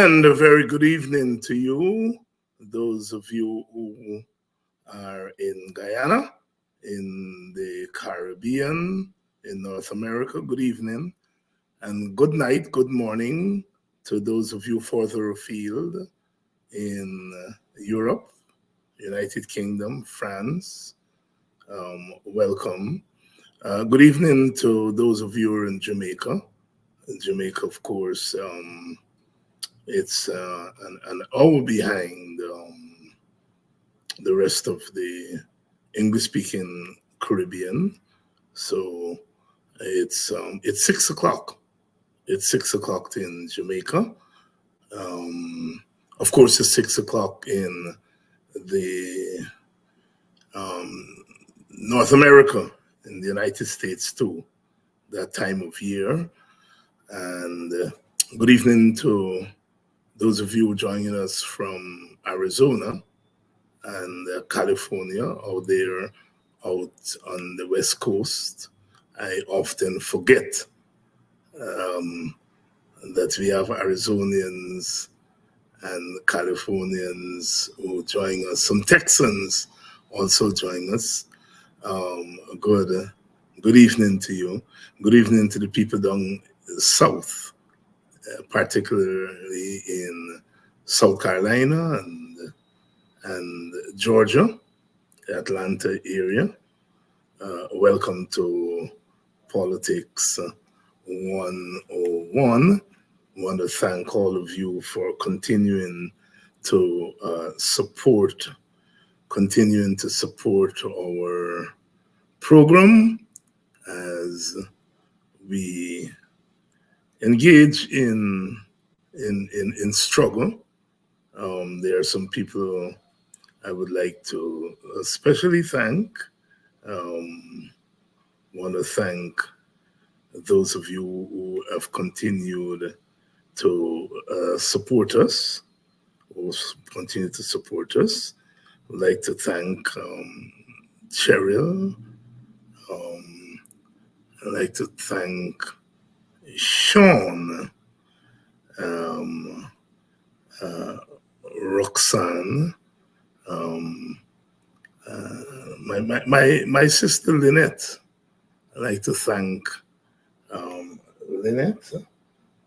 And a very good evening to you, those of you who are in Guyana, in the Caribbean, in North America. Good evening, and good night, good morning to those of you further afield in Europe, United Kingdom, France. Welcome. Good evening to those of you who are in Jamaica. In Jamaica, of course, it's an hour behind the rest of the English-speaking Caribbean. So it's 6 o'clock. It's 6 o'clock in Jamaica. Of course, it's 6 o'clock in the North America, in the United States too, that time of year. And good evening to those of you joining us from Arizona and California out there out on the West Coast. I often forget that we have Arizonians and Californians who join us. Some Texans also join us. Good evening to you. Good evening to the people down south, particularly in South Carolina and Georgia, Atlanta area. Welcome to Politics 101. I want to thank all of you for continuing to support our program as we engage in struggle. There are some people I would like to especially thank. Want to thank those of you who have continued to support us, who continue to support us. I'd like to thank Cheryl. I'd like to thank Sean, Roxanne, my sister Lynette. I'd like to thank Lynette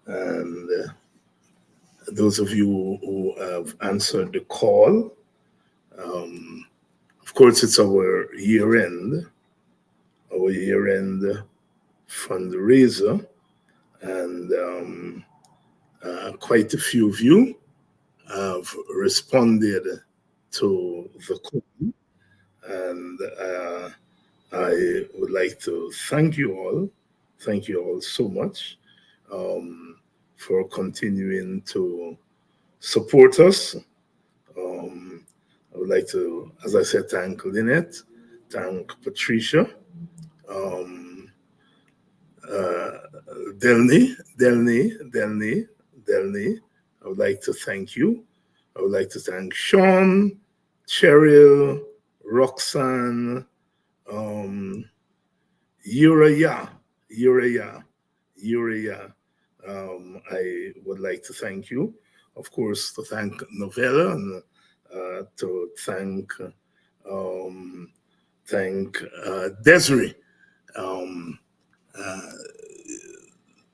and those of you who have answered the call. Of course, it's our year-end fundraiser, and quite a few of you have responded to the call, and I would like to thank you all so much for continuing to support us. I would like to, as I said, thank Lynette, thank Patricia, Delny. I would like to thank you. I would like to thank Sean, Cheryl, Roxanne, Uraya. I would like to thank you. Of course, to thank Novella and to thank Desiree.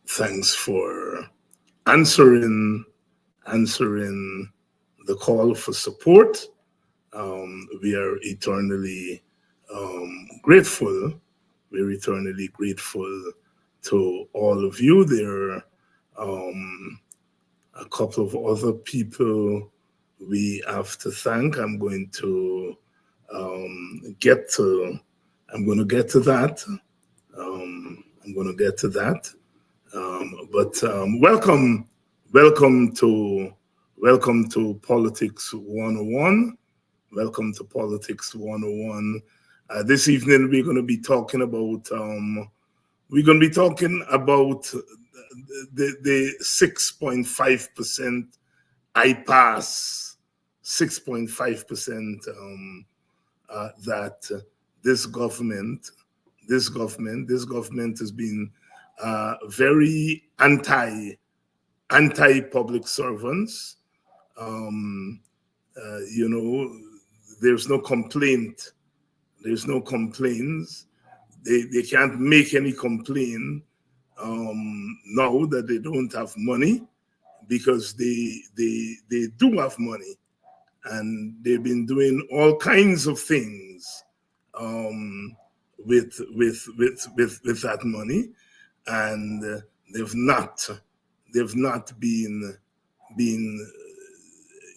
Thanks for answering the call for support. We are eternally grateful. We're eternally grateful to all of you. There are a couple of other people we have to thank. I'm going to get to that. But welcome to Politics 101. Welcome to Politics 101. This evening we're going to be talking about the 6.5% IPAS, 6.5% that this government has been very anti anti-public servants. There's no complaint. There's no complaints. They can't make any complaint now that they don't have money, because they do have money, and they've been doing all kinds of things with that money, and they've not been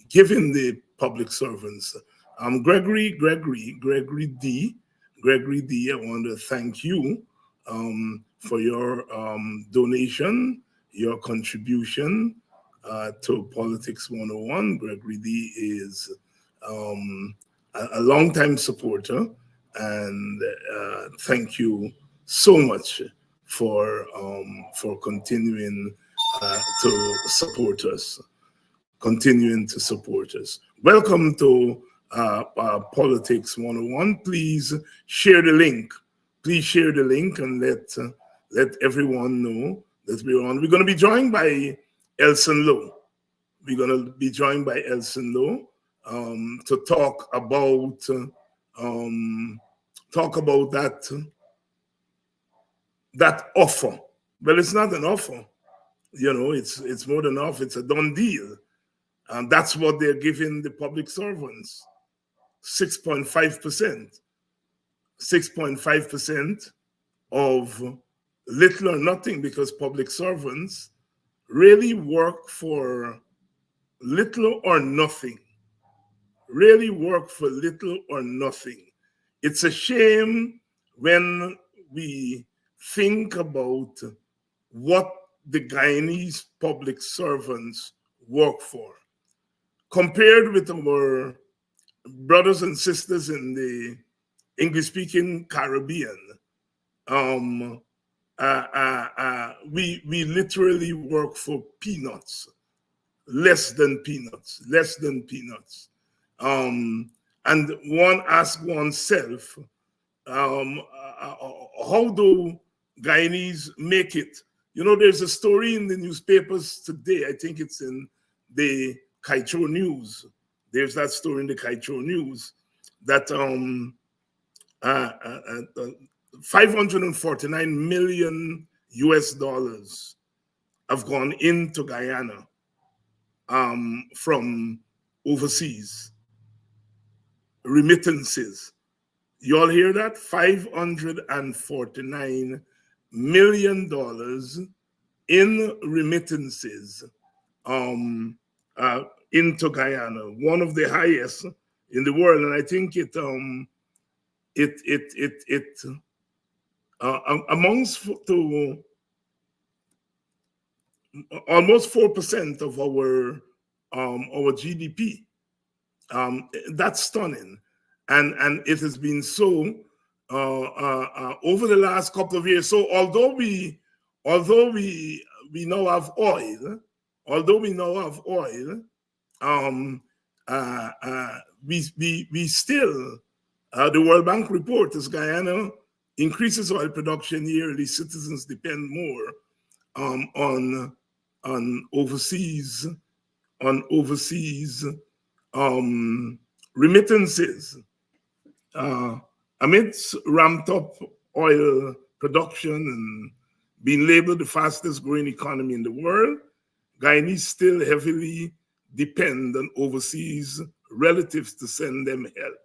given the public servants. Gregory D, I want to thank you for your donation, your contribution to Politics 101. Gregory D is a longtime supporter, and thank you so much for continuing to support us. Welcome to Politics 101. Please share the link. And let everyone know that we're on. We're going to be joined by Elson Low. To talk about that offer. Well, it's not an offer. It's more than enough. It's a done deal. And that's what they're giving the public servants, 6.5%. 6.5% of little or nothing, because public servants really work for little or nothing. It's a shame when we think about what the Guyanese public servants work for, compared with our brothers and sisters in the English-speaking Caribbean. We literally work for peanuts, less than peanuts. And one asks oneself, how do Guyanese make it? There's a story in the newspapers today. I think it's in the Kaitro News. There's that story in the Kaitro News that 549 million US dollars have gone into Guyana from overseas remittances. You all hear that? $549 million in remittances into Guyana, one of the highest in the world. And I think it amounts to almost 4% of our GDP. That's stunning, and it has been so over the last couple of years. So although we now have oil, we still, the World Bank report, as Guyana increases oil production yearly, citizens depend more on overseas remittances. Amidst ramped up oil production and being labeled the fastest growing economy in the world, Guyanese still heavily depend on overseas relatives to send them help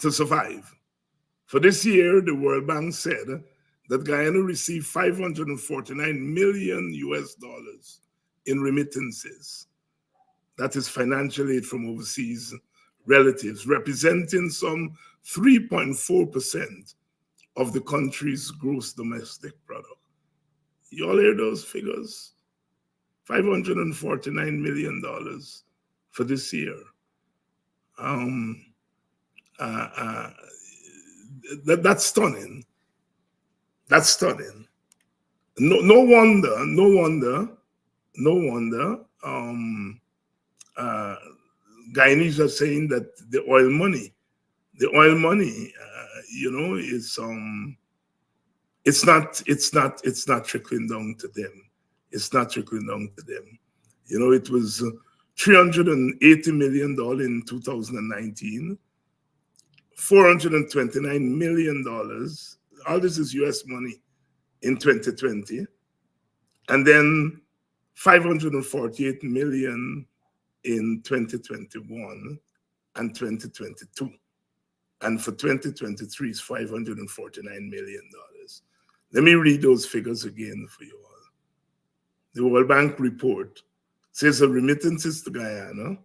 to survive. For this year, the World Bank said that Guyana received 549 million US dollars in remittances. That is financial aid from overseas relatives, representing some 3.4% of the country's gross domestic product. You all hear those figures? $549 million for this year. That's stunning. No wonder. Guyanese are saying that the oil money, is it's not trickling down to them. it's not trickling down to them. You know, it was $380 million in 2019, $429 million. All this is US money in 2020. And then 548 million in 2021 and 2022. And for 2023 is $549 million. Let me read those figures again for you all. The World Bank report says the remittances to Guyana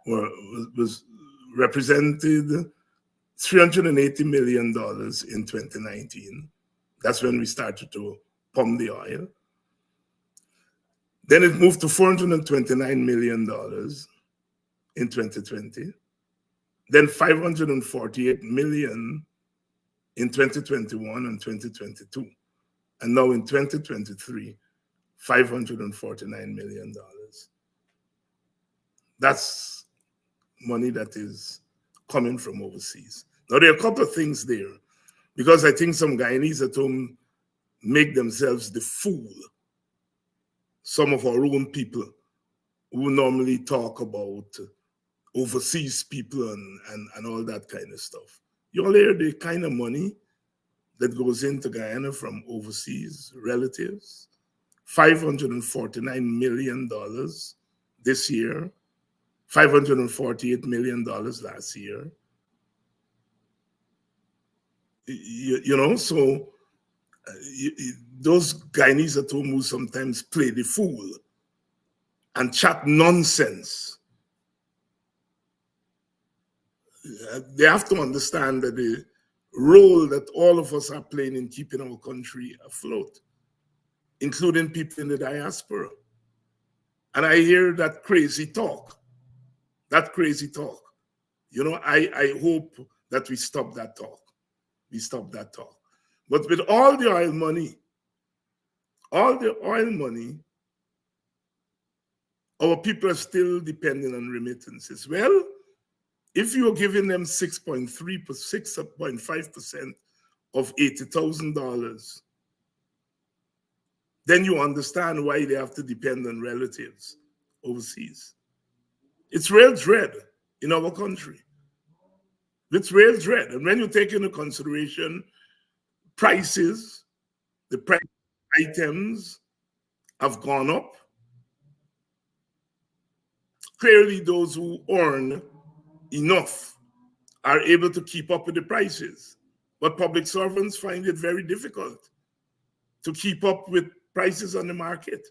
was represented $380 million in 2019. That's when we started to pump the oil. Then it moved to $429 million in 2020. Then 548 million in 2021 and 2022. And now in 2023, $549 million. That's money that is coming from overseas. Now, there are a couple of things there, because I think some Guyanese at home make themselves the fool. Some of our own people who normally talk about overseas people and all that kind of stuff. You all hear the kind of money that goes into Guyana from overseas relatives? $549 million this year, $548 million last year. You know, so those Guyanese at home who sometimes play the fool and chat nonsense, they have to understand that the role that all of us are playing in keeping our country afloat, including people in the diaspora. And I hear that crazy talk, You know, I hope that we stop that talk. But with all the oil money, our people are still depending on remittances. Well, if you're giving them 6.5% of $80,000, then you understand why they have to depend on relatives overseas. It's real dread in our country. It's real dread. And when you take into consideration prices, the price items have gone up. Clearly, those who earn enough are able to keep up with the prices. But public servants find it very difficult to keep up with prices on the market.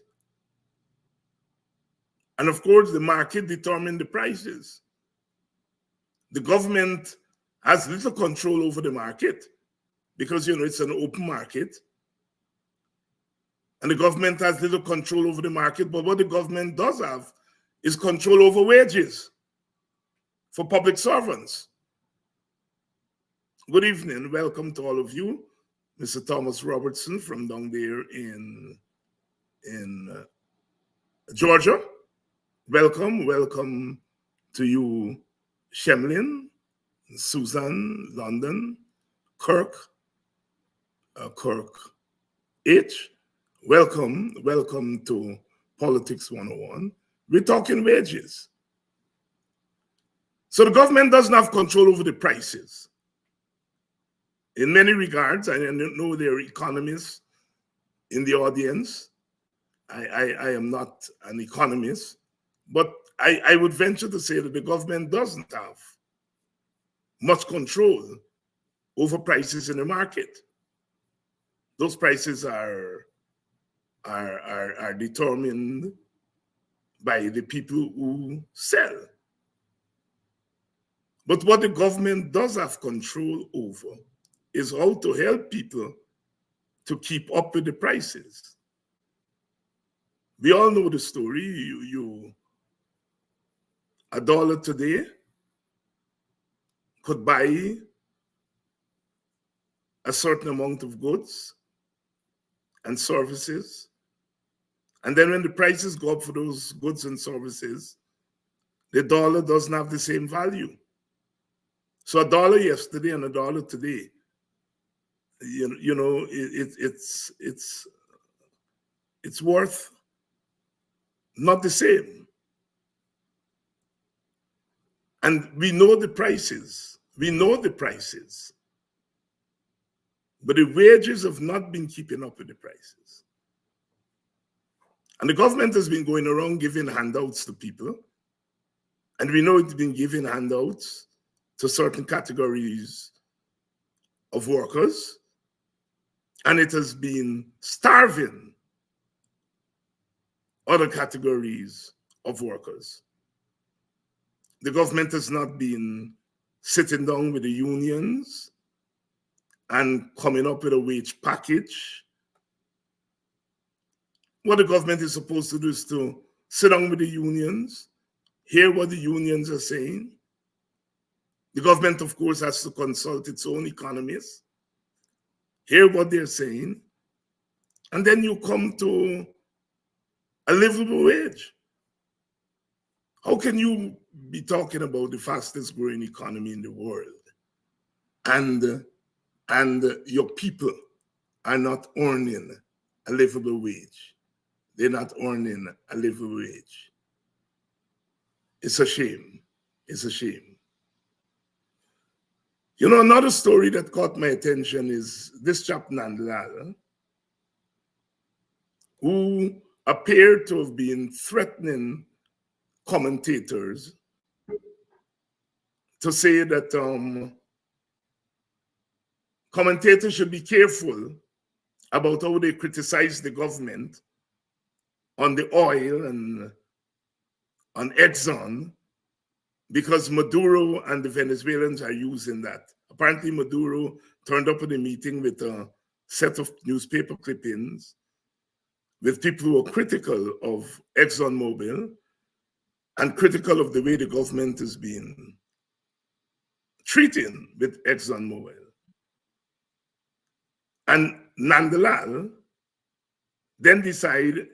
And of course, the market determines the prices. The government has little control over the market because, you know, it's an open market. And the government has little control over the market, but what the government does have is control over wages for public servants. Good evening. Welcome to all of you. Mr. Thomas Robertson from down there in Georgia. Welcome to you, Shemlin, Susan, London, Kirk H. Welcome to Politics 101. We're talking wages. So the government doesn't have control over the prices. In many regards, I know there are economists in the audience. I am not an economist, but I would venture to say that the government doesn't have much control over prices in the market. Those prices are determined by the people who sell. But what the government does have control over is how to help people to keep up with the prices. We all know the story. A dollar today could buy a certain amount of goods and services. And then when the prices go up for those goods and services, the dollar doesn't have the same value. So a dollar yesterday and a dollar today, it's it's worth not the same. And we know the prices. We know the prices. But the wages have not been keeping up with the prices. And the government has been going around giving handouts to people. And we know it's been giving handouts to certain categories of workers. And it has been starving other categories of workers. The government has not been sitting down with the unions and coming up with a wage package. What the government is supposed to do is to sit down with the unions, hear what the unions are saying. The government, of course, has to consult its own economists, hear what they're saying, and then you come to a livable wage. How can you be talking about the fastest growing economy in the world and your people are not earning a livable wage? They're not earning a livable wage. It's a shame. It's a shame. You know, another story that caught my attention is this chap Nandlal, who appeared to have been threatening commentators to say that commentators should be careful about how they criticize the government on the oil and on Exxon, because Maduro and the Venezuelans are using that. Apparently, Maduro turned up at a meeting with a set of newspaper clippings with people who are critical of ExxonMobil and critical of the way the government has been treating with ExxonMobil. And Nandlal then decided,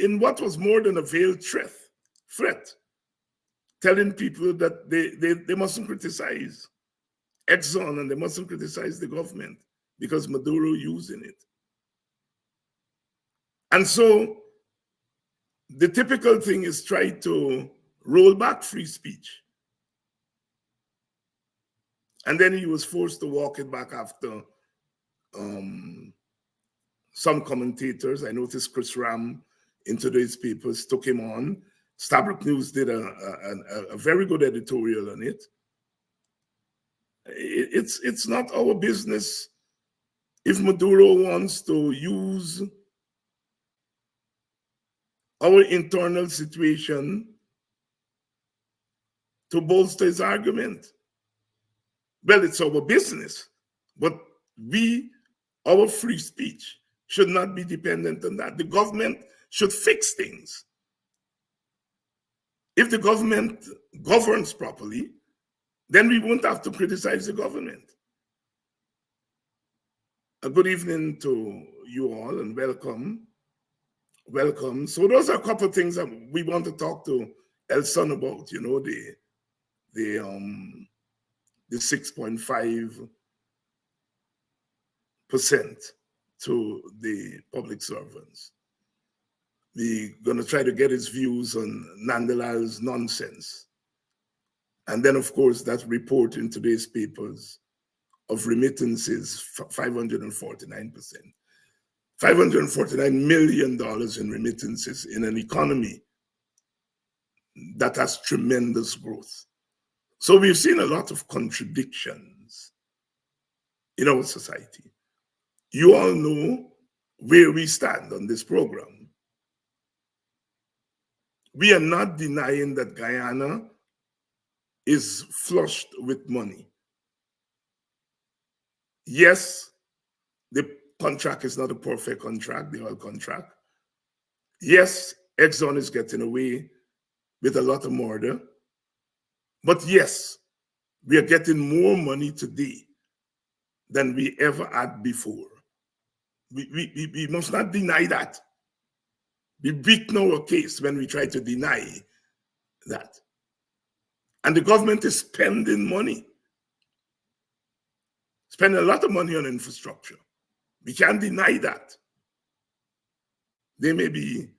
in what was more than a veiled threat, telling people that they mustn't criticize Exxon and they mustn't criticize the government because Maduro using it. And so the typical thing is try to roll back free speech. And then he was forced to walk it back after some commentators. I noticed Chris Ram in today's papers took him on. Stabrook News did a very good editorial on it. It's not our business if Maduro wants to use our internal situation to bolster his argument. Well, it's our business, but our free speech should not be dependent on that. The government should fix things. If the government governs properly, then we won't have to criticize the government. A good evening to you all and welcome. Welcome. So those are a couple of things that we want to talk to Elson about, you know, the 6.5% to the public servants. We're going to try to get his views on Nandlal's nonsense. And then, of course, that report in today's papers of remittances, 549%. $549 million in remittances in an economy that has tremendous growth. So we've seen a lot of contradictions in our society. You all know where we stand on this program. We are not denying that Guyana is flushed with money. Yes, the contract is not a perfect contract, the oil contract. Yes, Exxon is getting away with a lot of murder. But yes, we are getting more money today than we ever had before. We must not deny that. We beat our case when we try to deny that. And the government is spending money, spending a lot of money on infrastructure. We can't deny that. They may be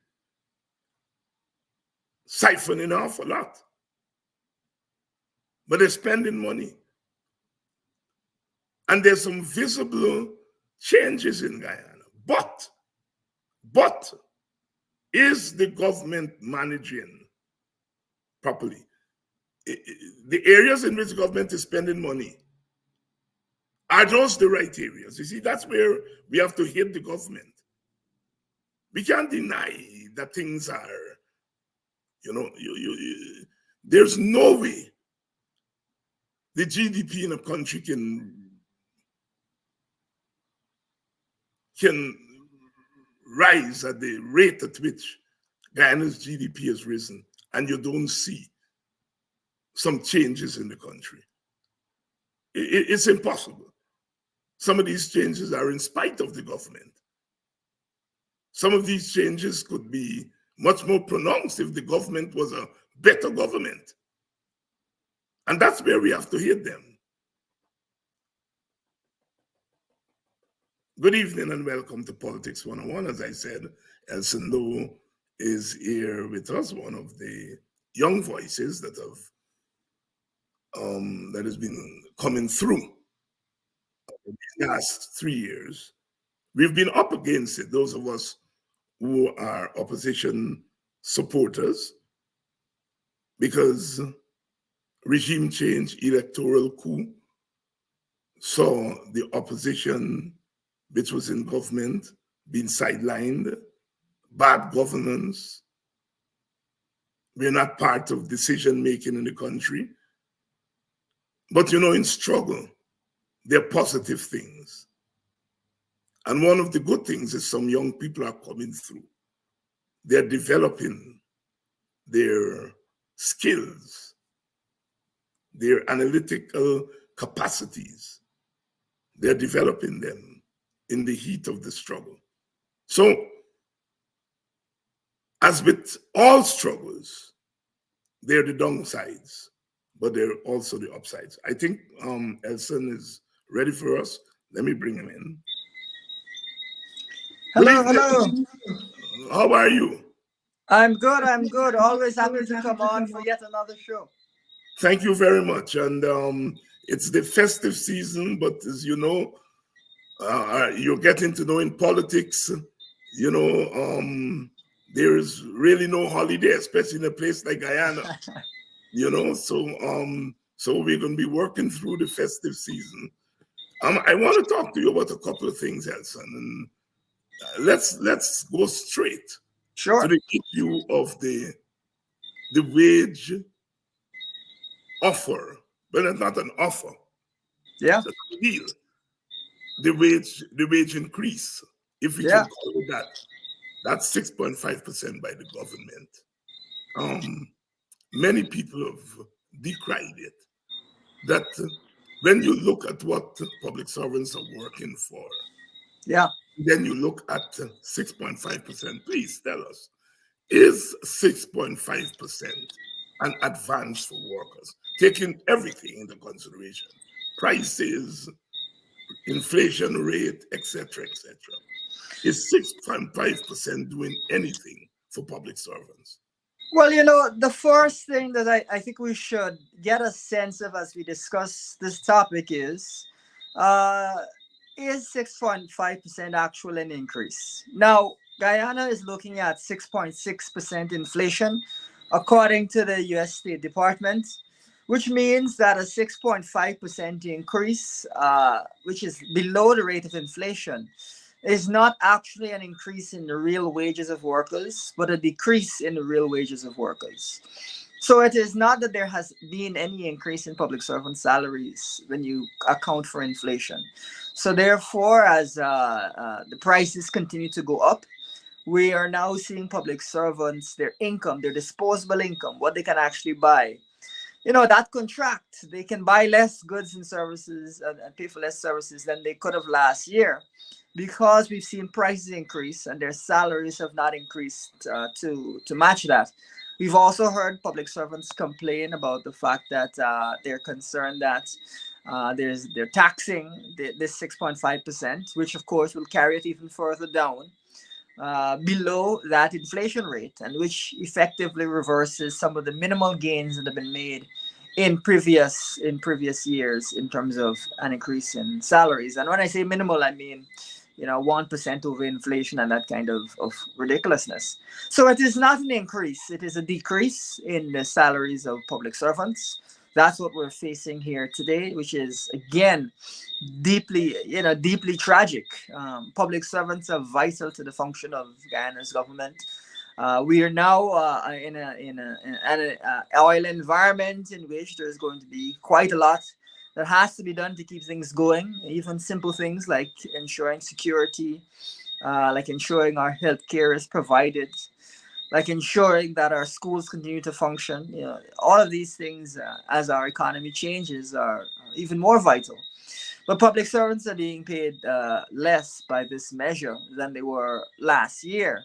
siphoning off a lot, but they're spending money. And there's some visible changes in Guyana. But is the government managing properly? The areas in which the government is spending money, are those the right areas? You see, that's where we have to hit the government. We can't deny that things are, there's no way the GDP in a country can rise at the rate at which Guyana's GDP has risen, and you don't see some changes in the country. It's impossible. Some of these changes are in spite of the government. Some of these changes could be much more pronounced if the government was a better government. And that's where we have to hit them. Good evening and welcome to Politics 101. As I said, Elson Low is here with us, one of the young voices that has been coming through the last 3 years. We've been up against it, those of us who are opposition supporters, because regime change, electoral coup, saw the opposition, which was in government, being sidelined, bad governance. We're not part of decision making in the country. But in struggle, there are positive things. And one of the good things is some young people are coming through. They're developing their skills, their analytical capacities. They're developing them in the heat of the struggle. So, as with all struggles, there are the downsides, but there are also the upsides. I think Elson is ready for us. Let me bring him in. Hello. How are you? I'm good. Always happy to come on for yet another show. Thank you very much. And it's the festive season, but as you know, you're getting to know in politics, there is really no holiday, especially in a place like Guyana. So we're going to be working through the festive season. I want to talk to you about a couple of things, Elson, and let's go straight to the issue of the wage offer, but it's not an offer. Yeah, it's a deal. The wage increase, if we can call it that. That's 6.5% by the government. Many people have decried it. That when you look at what public servants are working for, then you look at 6.5%. Please tell us, is 6.5% an advance for workers, taking everything into consideration, prices, inflation rate, etc., etc.? Is 6.5% doing anything for public servants? Well, the first thing that I think we should get a sense of as we discuss this topic is 6.5% actual an increase? Now, Guyana is looking at 6.6% inflation, according to the U.S. State Department, which means that a 6.5% increase, which is below the rate of inflation, is not actually an increase in the real wages of workers, but a decrease in the real wages of workers. So it is not that there has been any increase in public servant salaries when you account for inflation. So therefore, as the prices continue to go up, we are now seeing public servants, their income, their disposable income, what they can actually buy, that contract. They can buy less goods and services and pay for less services than they could have last year, because we've seen prices increase and their salaries have not increased to match that. We've also heard public servants complain about the fact that they're concerned that they're taxing this 6.5%, which of course will carry it even further down. below that inflation rate, and which effectively reverses some of the minimal gains that have been made in previous years in terms of an increase in salaries. And when I say minimal, I mean 1% over inflation and that kind of ridiculousness. So it is not an increase, it is a decrease in the salaries of public servants. That's what we're facing here today, which is again deeply tragic. Public servants are vital to the function of Guyana's government. We are now in an oil environment in which there's going to be quite a lot that has to be done to keep things going. Even simple things like ensuring security, like ensuring our healthcare is provided, like ensuring that our schools continue to function. All of these things, as our economy changes, are even more vital. But public servants are being paid less by this measure than they were last year.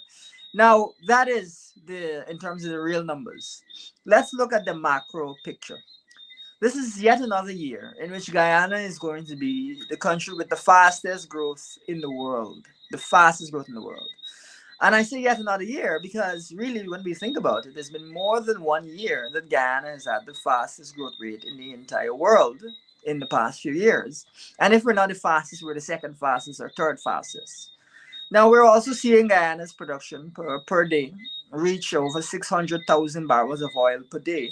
Now, that is in terms of the real numbers. Let's look at the macro picture. This is yet another year in which Guyana is going to be the country with the fastest growth in the world. The fastest growth in the world. And I say yet another year because really, when we think about it, there's been more than 1 year that Guyana has had the fastest growth rate in the entire world in the past few years. And if we're not the fastest, we're the second fastest or third fastest. Now, we're also seeing Guyana's production per day reach over 600,000 barrels of oil per day,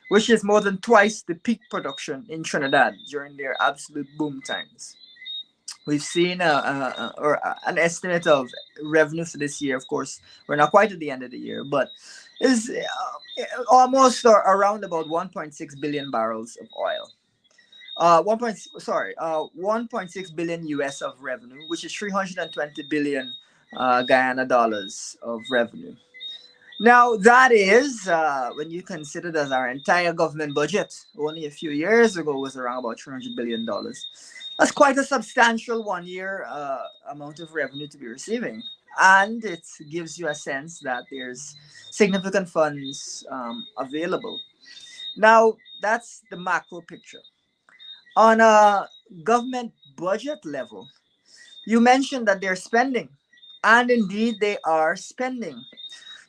which is more than twice the peak production in Trinidad during their absolute boom times. We've seen an estimate of revenue for this year. Of course, we're not quite at the end of the year, but is almost or around about 1.6 billion barrels of oil. 1.6 billion US of revenue, which is 320 billion Guyana dollars of revenue. Now, that is, when you consider that our entire government budget only a few years ago was around about $300 billion. That's quite a substantial 1 year amount of revenue to be receiving. And it gives you a sense that there's significant funds available. Now, that's the macro picture. On a government budget level, you mentioned that they're spending, and indeed they are spending.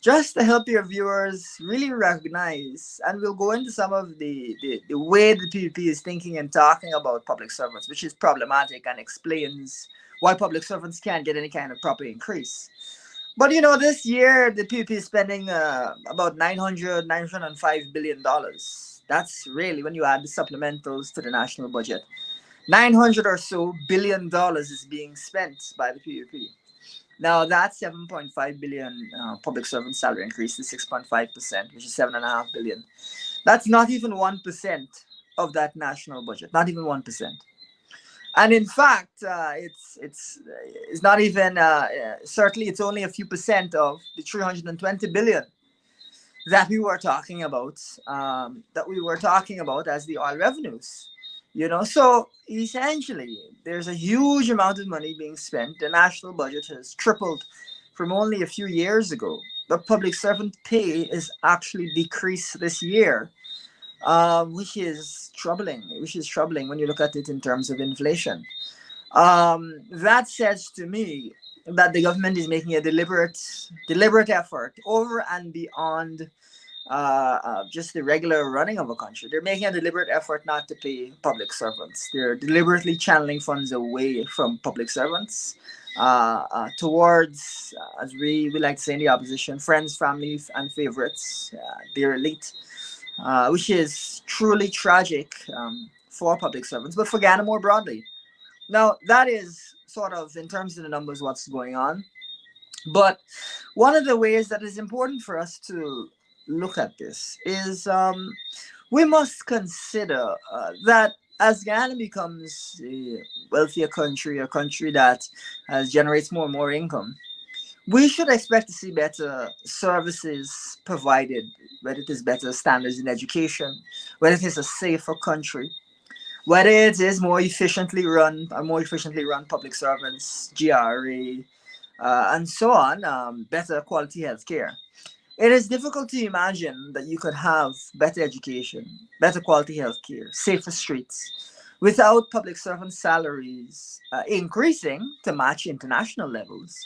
Just to help your viewers really recognize, and we'll go into some of the way the PPP is thinking and talking about public servants, which is problematic and explains why public servants can't get any kind of proper increase. But this year the PPP is spending about $905 billion. That's really, when you add the supplementals to the national budget, 900 or so billion dollars is being spent by the PPP. Now, that 7.5 billion public servant salary increase to 6.5%, which is 7.5 billion. That's not even 1% of that national budget. Not even 1%. And in fact, it's not even certainly it's only a few percent of the 320 billion that we were talking about. As the oil revenues. So essentially, there's a huge amount of money being spent. The national budget has tripled from only a few years ago. But public servant pay is actually decreased this year, which is troubling. When you look at it in terms of inflation. That says to me that the government is making a deliberate effort over and beyond just the regular running of a country. They're making a deliberate effort not to pay public servants. They're deliberately channeling funds away from public servants towards, as we like to say in the opposition, friends, family, and favorites, their elite, which is truly tragic for public servants, but for Ghana more broadly. Now, that is sort of, in terms of the numbers, what's going on. But one of the ways that is important for us to look at this is we must consider that as Ghana becomes a wealthier country, a country that generates more and more income, we should expect to see better services provided, whether it is better standards in education, whether it is a safer country, whether it is more efficiently run public servants, GRA, and so on, better quality healthcare. It is difficult to imagine that you could have better education, better quality healthcare, safer streets, without public servant salaries increasing to match international levels.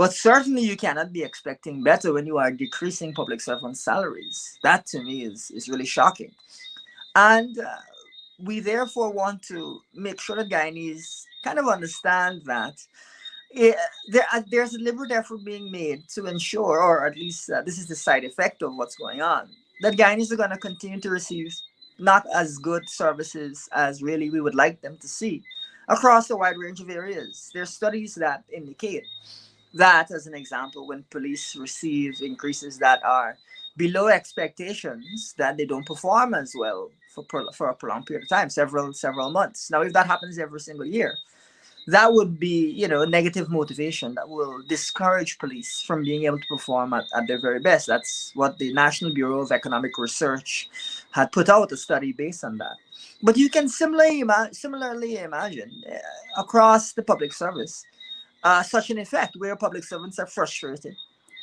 But certainly you cannot be expecting better when you are decreasing public servant salaries. That to me is really shocking. And we therefore want to make sure that Guyanese kind of understand that it, there's a deliberate effort being made to ensure, or at least this is the side effect of what's going on, that Guyanese are going to continue to receive not as good services as really we would like them to see across a wide range of areas. There's studies that indicate that, as an example, when police receive increases that are below expectations, that they don't perform as well for a prolonged period of time, several months. Now, if that happens every single year, that would be, negative motivation that will discourage police from being able to perform at their very best. That's what the National Bureau of Economic Research had put out a study based on that. But you can similarly imagine across the public service such an effect where public servants are frustrated,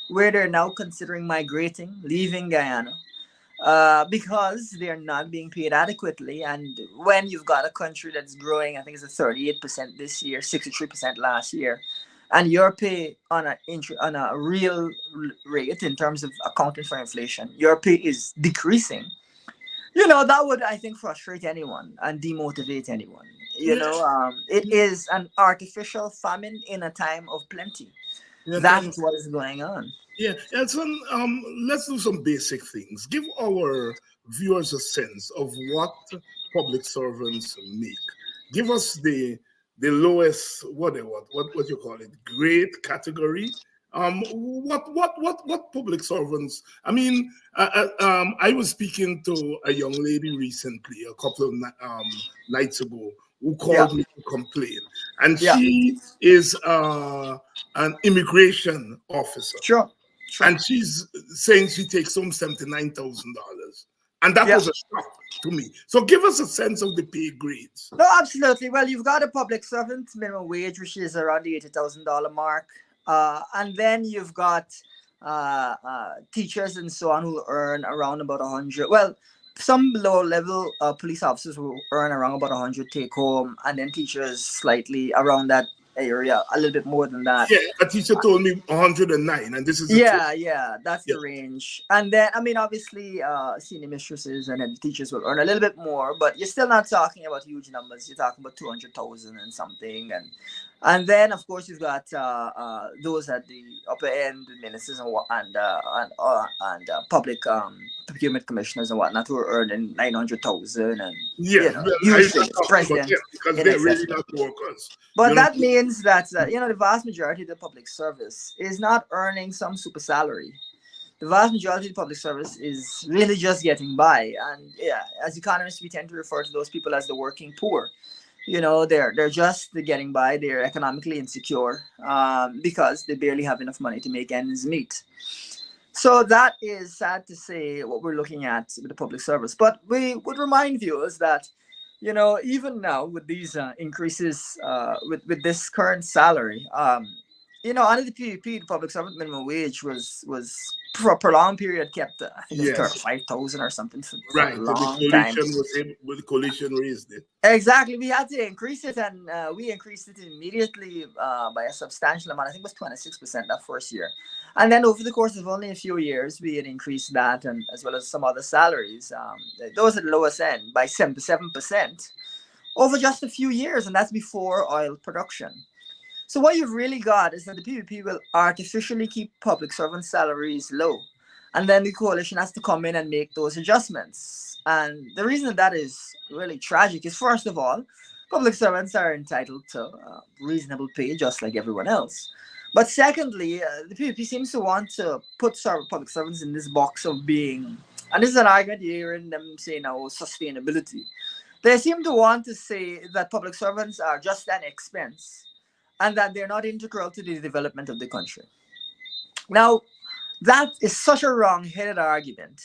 where they're now considering migrating, leaving Guyana, because they're not being paid adequately. And when you've got a country that's growing, I think it's a 38% this year, 63% last year, and your pay on a real rate in terms of accounting for inflation, your pay is decreasing. That would, I think, frustrate anyone and demotivate anyone. Yeah, It is an artificial famine in a time of plenty. yeah, That thank is what is going on. Yeah, Elson, let's do some basic things. Give our viewers a sense of what public servants make. Give us the lowest, what you call it, grade category. What public servants? I mean, I was speaking to a young lady recently, a couple of nights ago, who Yeah, called me to complain, and yeah, she is an immigration officer, sure, sure. and she's saying she takes home $79,000, and that Yeah. was a shock to me. So give us a sense of the pay grades. No, absolutely. Well, you've got a public servant minimum wage, which is around the $80,000 mark, and then you've got teachers and so on who earn around about 100. Well, some low level police officers will earn around about 100 take home, and then teachers slightly around that area, a little bit more than that. Yeah, a teacher told me 109, and this is a truth. Yeah, that's Yeah, the range. And then, I mean, obviously, senior mistresses and then teachers will earn a little bit more, but you're still not talking about huge numbers. You're talking about 200,000 and something, and then of course you've got those at the upper end, the ministers and public procurement commissioners and whatnot who are earning 900,000 and yeah. Well, I'm huge not figures, talking about president them because in they're excess really of that. not workers. But You know, that means that the vast majority of the public service is not earning some super salary. The vast majority of the public service is really just getting by, and yeah, as economists, we tend to refer to those people as the working poor. They're just getting by. They're economically insecure because they barely have enough money to make ends meet. So that is sad to say what we're looking at with the public service. But we would remind viewers that, even now with these increases, with this current salary, under the PPP, the public servant minimum wage was for a prolonged period kept, I think it was yes, 5,000 or something for a right. The long time. coalition was able, the coalition raised it. Exactly. We had to increase it, and we increased it immediately by a substantial amount. I think it was 26% that first year. And then over the course of only a few years, we had increased that, and as well as some other salaries. Those at the lowest end by 77% over just a few years, and that's before oil production. So what you've really got is that the PPP will artificially keep public servant salaries low, and then the coalition has to come in and make those adjustments. And the reason that is really tragic is, first of all, public servants are entitled to reasonable pay just like everyone else. But secondly, the PPP seems to want to put public servants in this box of being, and this is an argument you're hearing them say now, sustainability. They seem to want to say that public servants are just an expense and that they're not integral to the development of the country. Now, that is such a wrong-headed argument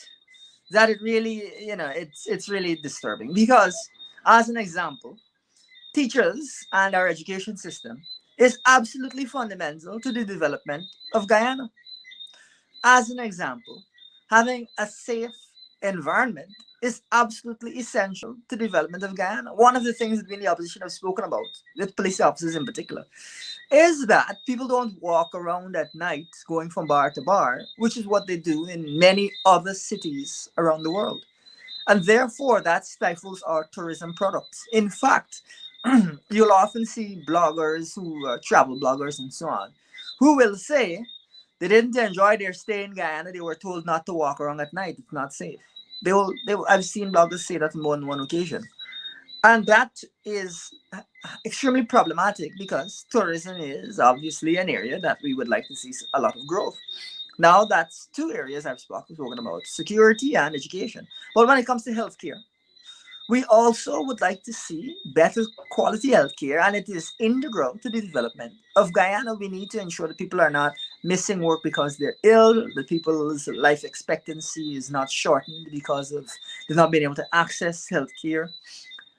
that it really, it's really disturbing because, as an example, teachers and our education system is absolutely fundamental to the development of Guyana. As an example, having a safe, environment is absolutely essential to the development of Guyana. One of the things that we in the opposition have spoken about, with police officers in particular, is that people don't walk around at night going from bar to bar, which is what they do in many other cities around the world. And therefore, that stifles our tourism products. In fact, you'll often see bloggers who travel bloggers and so on, who will say they didn't enjoy their stay in Guyana. They were told not to walk around at night. It's not safe. I've seen bloggers say that on more than one occasion. And that is extremely problematic because tourism is obviously an area that we would like to see a lot of growth. Now, that's two areas I've spoken about, security and education. But when it comes to healthcare, we also would like to see better quality healthcare, and it is integral to the development of Guyana. We need to ensure that people are not missing work because they're ill, that people's life expectancy is not shortened because of they've not been able to access healthcare.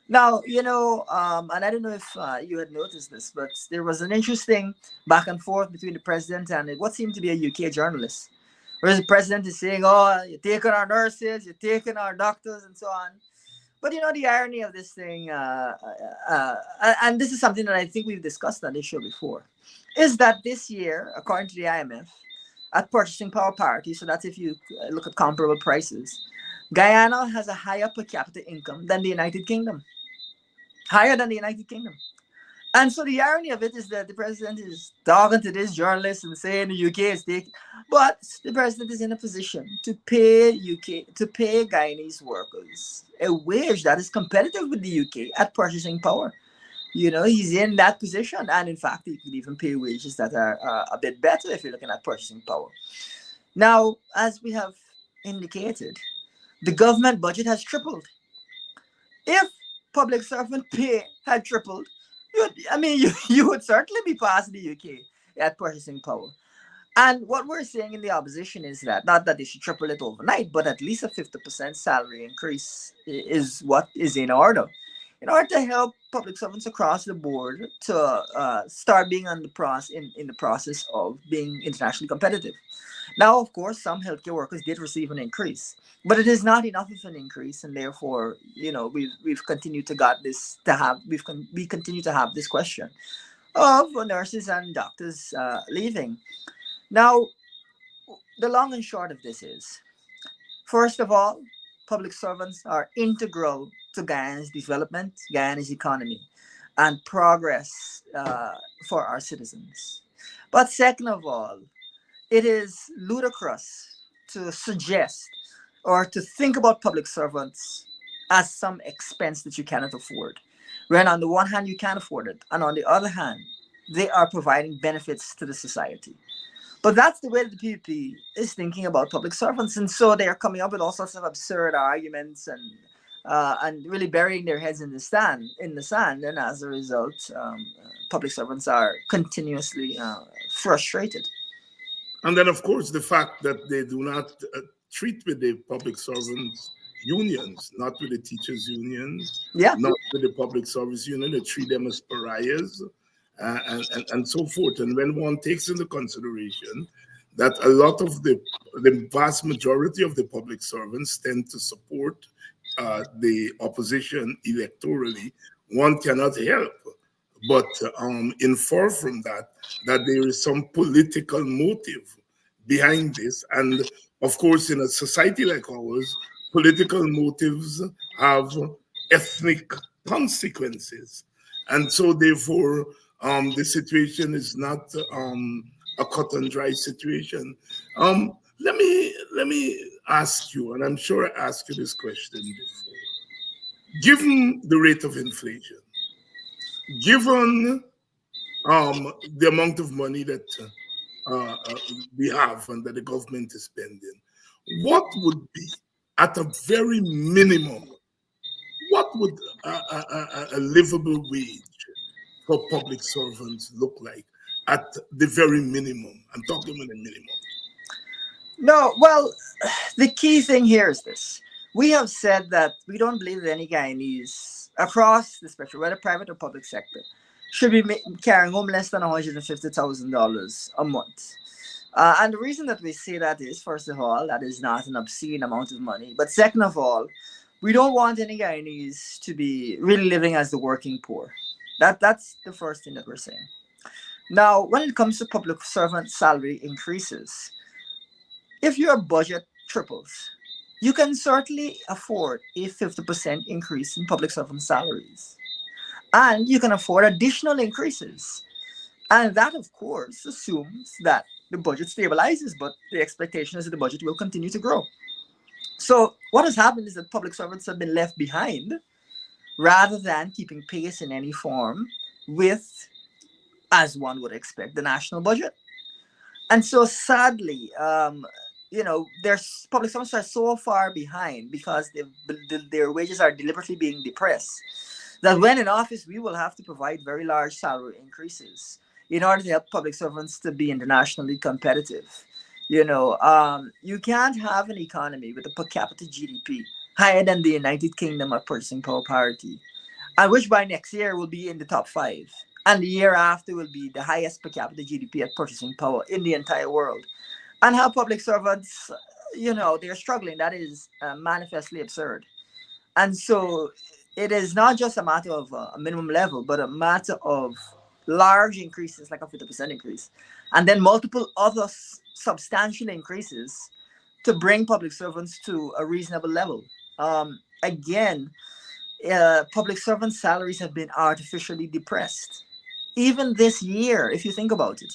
Now, and I don't know if you had noticed this, but there was an interesting back and forth between the president and what seemed to be a UK journalist. Whereas the president is saying, oh, you're taking our nurses, you're taking our doctors, and so on. But the irony of this thing, and this is something that I think we've discussed on this show before, is that this year, according to the IMF, at purchasing power parity, so that's if you look at comparable prices, Guyana has a higher per capita income than the United Kingdom. Higher than the United Kingdom. And so the irony of it is that the president is talking to this journalist and saying the UK is taking, but the president is in a position to pay Guyanese workers a wage that is competitive with the UK at purchasing power. He's in that position, and in fact, he could even pay wages that are a bit better if you're looking at purchasing power. Now, as we have indicated, the government budget has tripled. If public servant pay had tripled, you would certainly be past the UK at purchasing power. And what we're saying in the opposition is that not that they should triple it overnight, but at least a 50% salary increase is what is in order to help public servants across the board to start being in the process of being internationally competitive. Now, of course, some healthcare workers did receive an increase, but it is not enough of an increase, and therefore, we've continued we continue to have this question of nurses and doctors leaving. Now, the long and short of this is, first of all, public servants are integral to Guyana's development, Guyana's economy, and progress for our citizens. But second of all, it is ludicrous to suggest or to think about public servants as some expense that you cannot afford. When on the one hand you can't afford it, and on the other hand, they are providing benefits to the society. But that's the way that the PPP is thinking about public servants, and so they are coming up with all sorts of absurd arguments and really burying their heads in the sand. And as a result, public servants are continuously frustrated. And then, of course, the fact that they do not treat with the public servants unions, not with the teachers' unions, not with the public service union. They treat them as pariahs and so forth. And when one takes into consideration that a lot of the vast majority of the public servants tend to support the opposition electorally, one cannot help but infer from that there is some political motive behind this. And of course, in a society like ours, political motives have ethnic consequences. And so therefore, the situation is not a cut and dry situation. Let me ask you, and I'm sure I asked you this question before. Given the rate of inflation, given the amount of money that we have and that the government is spending, what would be, at a very minimum, what would a livable wage for public servants look like at the very minimum? I'm talking about the minimum. No, well, the key thing here is this. We have said that we don't believe that any Guyanese across the spectrum, whether private or public sector, should be carrying home less than $150,000 a month. And the reason that we say that is, first of all, that is not an obscene amount of money. But second of all, we don't want any Guyanese to be really living as the working poor. That's the first thing that we're saying. Now, when it comes to public servant salary increases, if your budget triples, you can certainly afford a 50% increase in public servant salaries. And you can afford additional increases. And that, of course, assumes that the budget stabilizes, but the expectation is that the budget will continue to grow. So, what has happened is that public servants have been left behind rather than keeping pace in any form with, as one would expect, the national budget. And so, sadly, their public servants are so far behind because their wages are deliberately being depressed that when in office, we will have to provide very large salary increases in order to help public servants to be internationally competitive. You can't have an economy with a per capita GDP higher than the United Kingdom at purchasing power parity, and which by next year will be in the top five, and the year after will be the highest per capita GDP at purchasing power in the entire world. And how public servants, they're struggling. That is manifestly absurd. And so it is not just a matter of a minimum level, but a matter of large increases, like a 50% increase, and then multiple other substantial increases to bring public servants to a reasonable level. Again, public servant salaries have been artificially depressed. Even this year, if you think about it,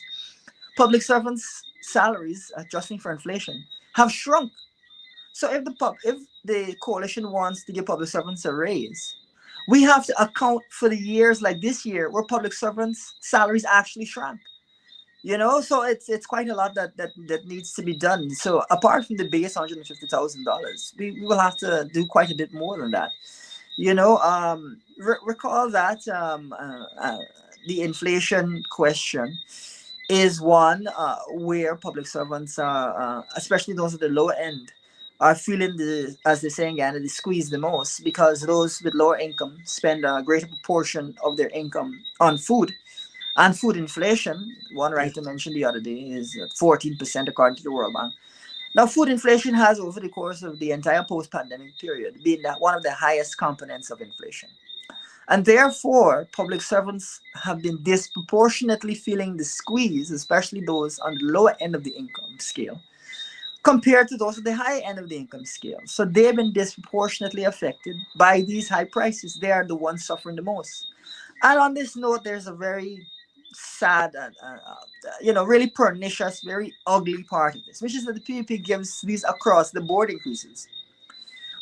public servants' salaries, adjusting for inflation, have shrunk. So if the coalition wants to give public servants a raise, we have to account for the years like this year where public servants' salaries actually shrank. So it's quite a lot that needs to be done. So apart from the base $150,000, we will have to do quite a bit more than that. Recall that the inflation question is one where public servants are, especially those at the lower end, are feeling as they're saying, Anna, the squeeze the most because those with lower income spend a greater proportion of their income on food. And food inflation, one writer mentioned the other day, is 14% according to the World Bank. Now, food inflation has, over the course of the entire post-pandemic period, been one of the highest components of inflation. And therefore, public servants have been disproportionately feeling the squeeze, especially those on the lower end of the income scale, compared to those at the high end of the income scale. So they've been disproportionately affected by these high prices. They are the ones suffering the most. And on this note, there's a very sad and really pernicious, very ugly part of this, which is that the PPP gives these across the board increases,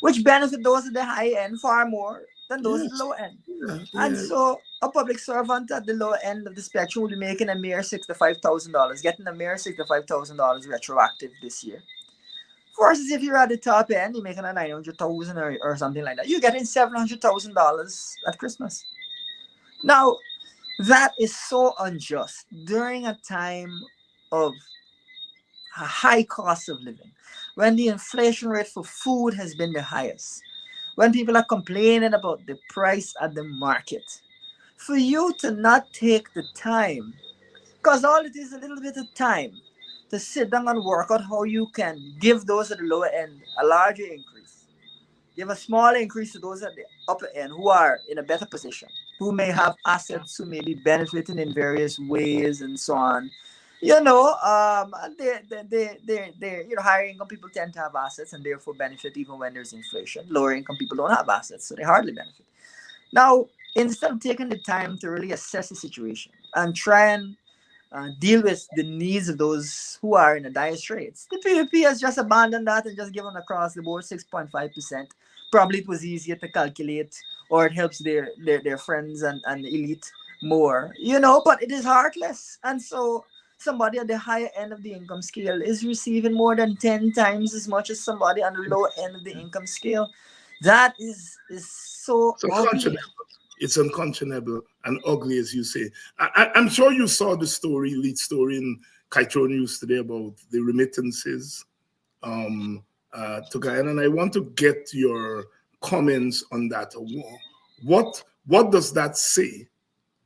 which benefit those at the high end far more than those at the low end. And so a public servant at the low end of the spectrum will be making a mere $65,000, getting a mere $65,000 retroactive this year. Versus if you're at the top end, you're making a $900,000 or something like that, you're getting $700,000 at Christmas. Now, that is so unjust during a time of a high cost of living, when the inflation rate for food has been the highest, when people are complaining about the price at the market. For you to not take the time, because all it is a little bit of time, to sit down and work out how you can give those at the lower end a larger increase, give a small increase to those at the upper end who are in a better position, who may have assets, who may be benefiting in various ways and so on. Higher income people tend to have assets and therefore benefit even when there's inflation. Lower income people don't have assets, so they hardly benefit. Now, instead of taking the time to really assess the situation and try and deal with the needs of those who are in the dire straits, the PPP has just abandoned that and just given across the board 6.5%. Probably it was easier to calculate, or it helps their friends and elite more, but it is heartless. And so somebody at the higher end of the income scale is receiving more than 10 times as much as somebody on the lower end of the income scale. That is so ugly. It's unconscionable and ugly, as you say. I'm sure you saw the lead story in Kaito News today about the remittances to Guyana, and I want to get your comments on that. What does that say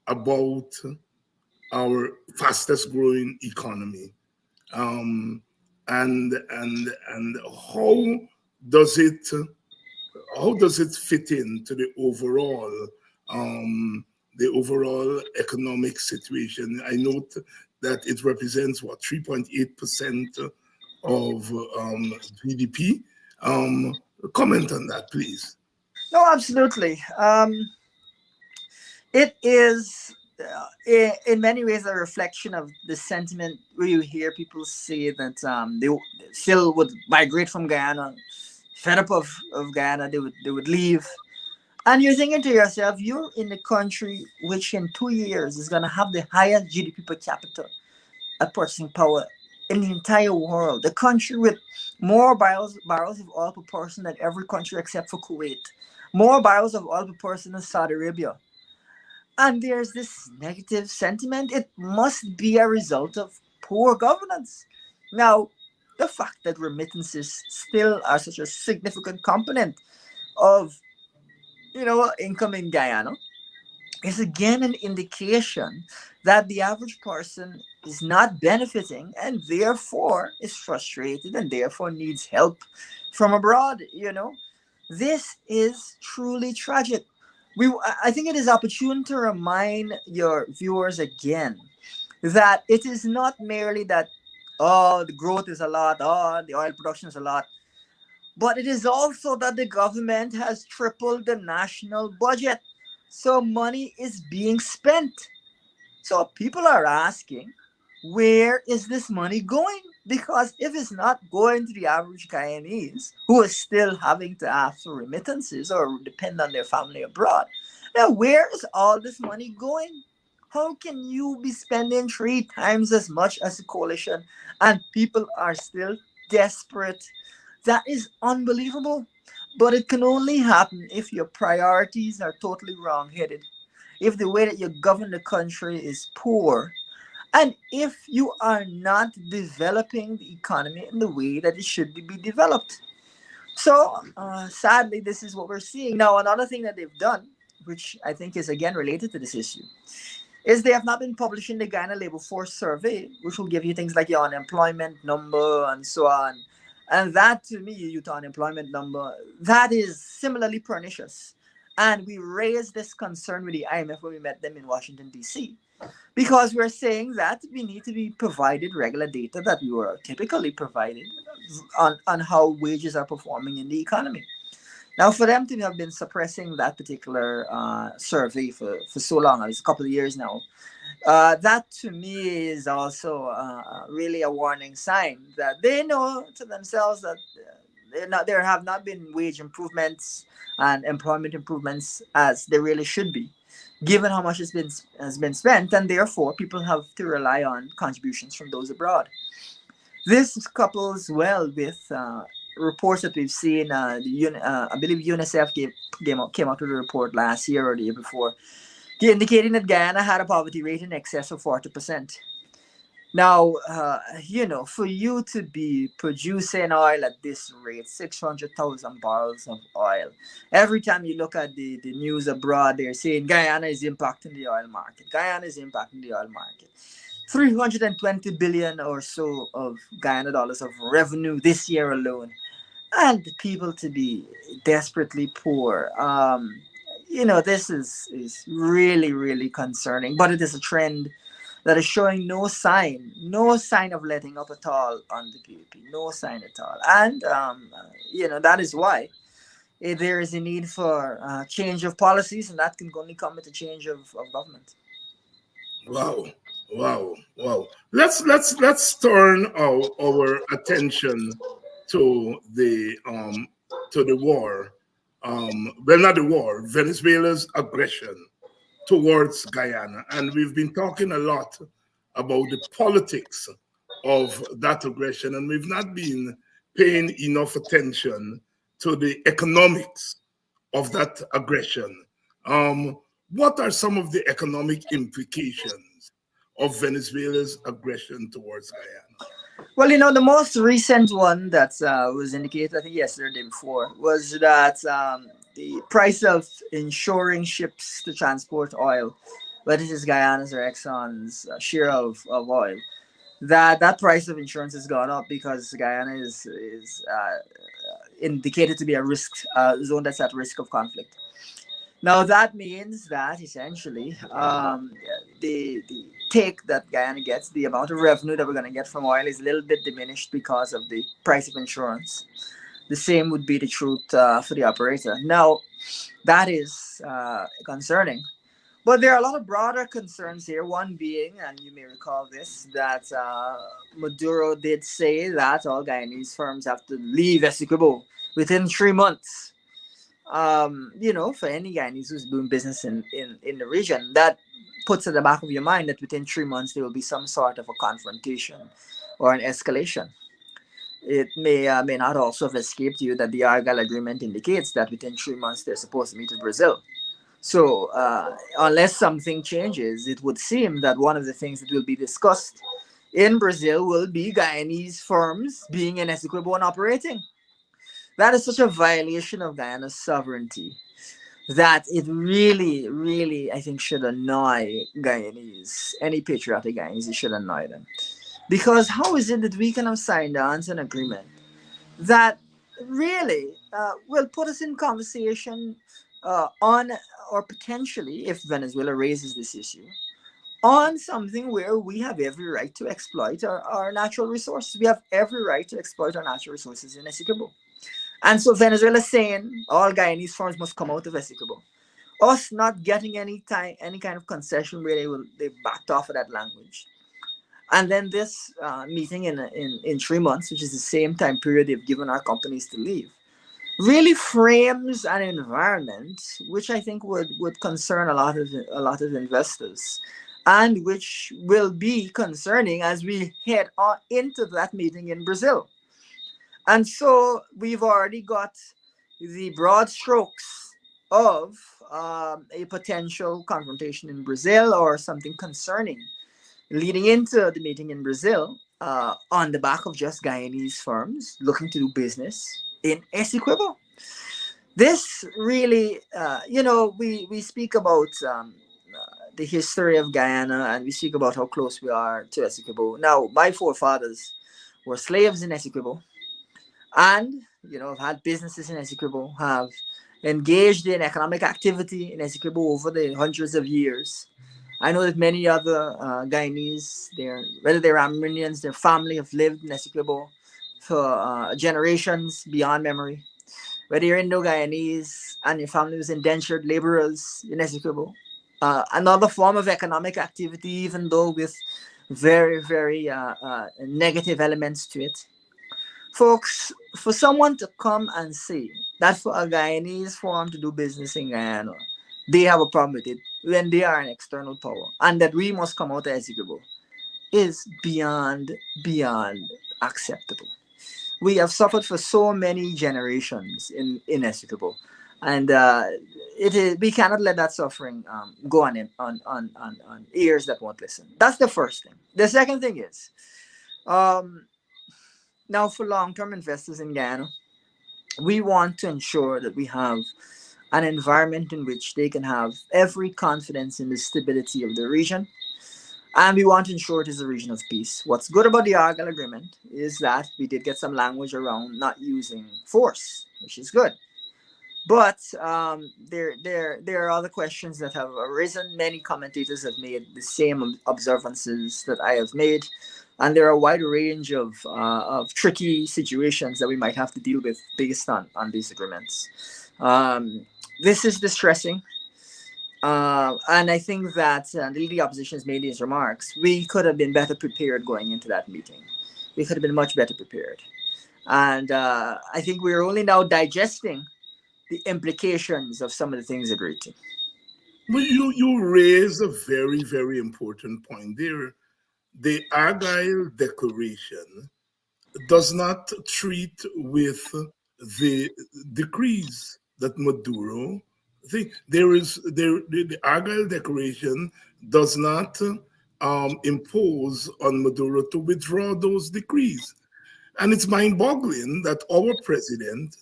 about our fastest growing economy um, and does it how does it fit into um, the overall economic situation? I note that it represents what 3.8% of GDP. Comment on that, please. No, absolutely. It is, in many ways, a reflection of the sentiment where you hear people say that they still would migrate from Guyana, fed up of Guyana, they would leave. And you're thinking to yourself, you're in the country which in 2 years is going to have the highest GDP per capita at purchasing power in the entire world. The country with more barrels of oil per person than every country except for Kuwait. More barrels of oil per person than Saudi Arabia. And there's this negative sentiment. It must be a result of poor governance. Now, the fact that remittances still are such a significant component of income in Guyana is again an indication that the average person is not benefiting and therefore is frustrated and therefore needs help from abroad. This is truly tragic. I think it is opportune to remind your viewers again that it is not merely that, oh, the growth is a lot, oh, the oil production is a lot, but it is also that the government has tripled the national budget. So money is being spent. So people are asking, where is this money going? Because if it's not going to the average Guyanese who is still having to ask for remittances or depend on their family abroad, now where is all this money going? How can you be spending 3 times as much as the coalition and people are still desperate? That is unbelievable. But it can only happen if your priorities are totally wrong headed, if the way that you govern the country is poor, and if you are not developing the economy in the way that it should be developed. So, sadly, this is what we're seeing. Now, another thing that they've done, which I think is again related to this issue, is they have not been publishing the Ghana Labor Force Survey, which will give you things like your unemployment number and so on. And that, to me, youth unemployment number, that is similarly pernicious. And we raised this concern with the IMF when we met them in Washington, D.C., because we're saying that we need to be provided regular data that we were typically provided on how wages are performing in the economy. Now, for them to have been suppressing that particular survey for so long, it's a couple of years now, that to me is also really a warning sign that they know to themselves that there have not been wage improvements and employment improvements as they really should be, given how much has been spent, and therefore people have to rely on contributions from those abroad. This couples well with reports that we've seen. I believe UNICEF came out with a report last year or the year before, indicating that Guyana had a poverty rate in excess of 40%. Now, for you to be producing oil at this rate, 600,000 barrels of oil, every time you look at the news abroad, they're saying Guyana is impacting the oil market. Guyana is impacting the oil market. 320 billion or so of Guyana dollars of revenue this year alone, and people to be desperately poor. This is really, really concerning, but it is a trend that is showing no sign of letting up at all on the PPP, no sign at all. And, that is why there is a need for change of policies, and that can only come with a change of government. Wow, wow. Let's turn our attention to the war. Well, not the war, Venezuela's aggression towards Guyana, and we've been talking a lot about the politics of that aggression, and we've not been paying enough attention to the economics of that aggression. Um, what are some of the economic implications of Venezuela's aggression towards Guyana? Well, the most recent one that was indicated, I think yesterday or the day before, was that the price of insuring ships to transport oil, whether it is Guyana's or Exxon's share of oil, that price of insurance has gone up because Guyana is indicated to be a risk zone that's at risk of conflict. Now that means that essentially the take that Guyana gets, the amount of revenue that we're going to get from oil is a little bit diminished because of the price of insurance. The same would be the truth for the operator. Now that is concerning. But there are a lot of broader concerns here. One being, and you may recall this, that Maduro did say that all Guyanese firms have to leave Essequibo within 3 months. For any Guyanese who's doing business in the region, that puts at the back of your mind that within 3 months there will be some sort of a confrontation or an escalation. It may not also have escaped you that the Argyle Agreement indicates that within 3 months they're supposed to meet in Brazil. So, unless something changes, it would seem that one of the things that will be discussed in Brazil will be Guyanese firms being in Essequibo and operating. That is such a violation of Guyana's sovereignty that it really, really, I think, should annoy Guyanese. Any patriotic Guyanese, it should annoy them. Because how is it that we can have signed on to an agreement that really will put us in conversation on, or potentially, if Venezuela raises this issue, on something where we have every right to exploit our natural resources. We have every right to exploit our natural resources in Essequibo. And so Venezuela is saying all Guyanese firms must come out of Essequibo. Us not getting any kind of concession where they backed off of that language. And then this meeting in 3 months, which is the same time period they've given our companies to leave, really frames an environment which I think would concern a lot of investors, and which will be concerning as we head on into that meeting in Brazil. And so we've already got the broad strokes of a potential confrontation in Brazil or something concerning leading into the meeting in Brazil on the back of just Guyanese firms looking to do business in Essequibo. This really, we speak about the history of Guyana, and we speak about how close we are to Essequibo. Now, my forefathers were slaves in Essequibo, and have had businesses in Essequibo, have engaged in economic activity in Essequibo over the hundreds of years. I know that many other Guyanese, whether they're Amerindians, their family have lived in Essequibo for generations beyond memory. Whether you're Indo-Guyanese and your family was indentured laborers in Essequibo, another form of economic activity, even though with very, very negative elements to it. Folks, for someone to come and say that for a Guyanese firm to do business in Guyana, they have a problem with it when they are an external power, and that we must come out as Essequibo is beyond acceptable. We have suffered for so many generations in Essequibo, and we cannot let that suffering go on ears that won't listen. That's the first thing. The second thing is, now for long-term investors in Guyana, we want to ensure that we have an environment in which they can have every confidence in the stability of the region. And we want to ensure it is a region of peace. What's good about the Argyle Agreement is that we did get some language around not using force, which is good. But there are other questions that have arisen. Many commentators have made the same observances that I have made, and there are a wide range of tricky situations that we might have to deal with based on these agreements. This is distressing. And I think that the opposition has made these remarks. We could have been better prepared going into that meeting. We could have been much better prepared. And I think we're only now digesting the implications of some of the things agreed to. Well, you raise a very, very important point there. The Argyle Declaration does not treat with the decrees that Maduro. The Argyle Declaration does not impose on Maduro to withdraw those decrees, and it's mind-boggling that our president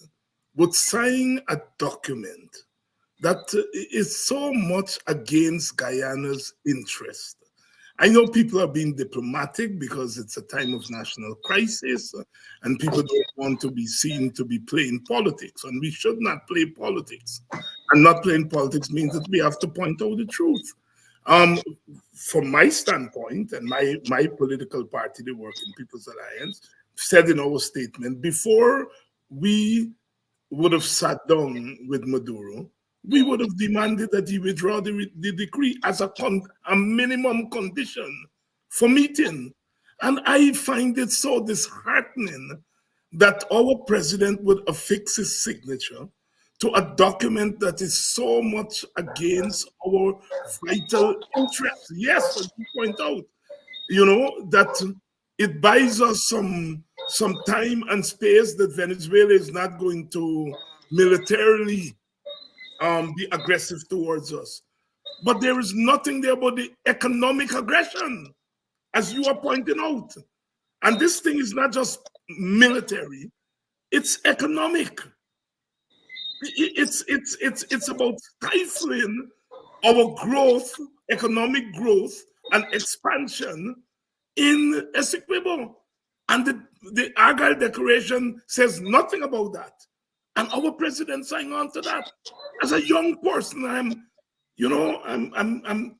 would sign a document that is so much against Guyana's interest. I know people are being diplomatic because it's a time of national crisis and people don't want to be seen to be playing politics, and we should not play politics. And not playing politics means that we have to point out the truth. Um, from my standpoint and my political party, the Working People's Alliance, said in our statement, before we would have sat down with Maduro, we would have demanded that he withdraw the decree as a minimum condition for meeting. And I find it so disheartening that our president would affix his signature to a document that is so much against our vital interests. Yes, as you point out, that it buys us some time and space that Venezuela is not going to militarily be aggressive towards us. But there is nothing there about the economic aggression, as you are pointing out. And this thing is not just military, it's economic. It's about stifling our growth, economic growth and expansion in Essequibo. And the Argyle Declaration says nothing about that. And our president signed on to that. As a young person, I'm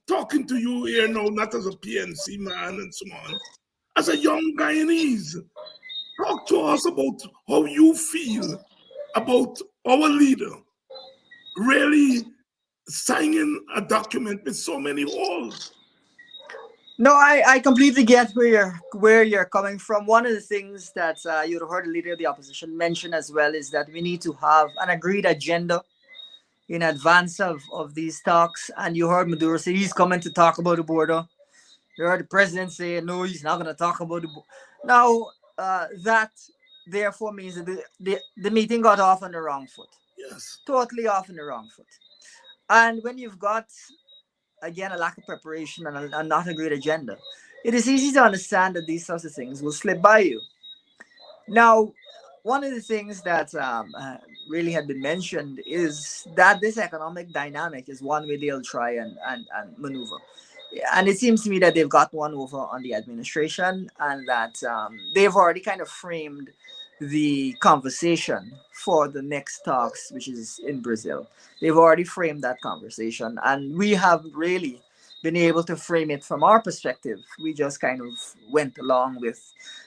talking to you here now, not as a PNC man and so on. As a young Guyanese, talk to us about how you feel about our leader really signing a document with so many holes. No, I completely get where you're coming from. One of the things that you'd heard the leader of the opposition mention as well is that we need to have an agreed agenda in advance of these talks. And you heard Maduro say he's coming to talk about the border. You heard the president say no, he's not going to talk about the border. Now, that therefore means that the meeting got off on the wrong foot. Yes. Totally off on the wrong foot. And when you've got, again, a lack of preparation and a not agreed agenda, it is easy to understand that these sorts of things will slip by you. Now, one of the things that really had been mentioned is that this economic dynamic is one way they'll try and maneuver. And it seems to me that they've got one over on the administration, and that they've already kind of framed the conversation for the next talks, which is in Brazil. They've already framed that conversation, and we haven't really been able to frame it from our perspective. We just kind of went along with,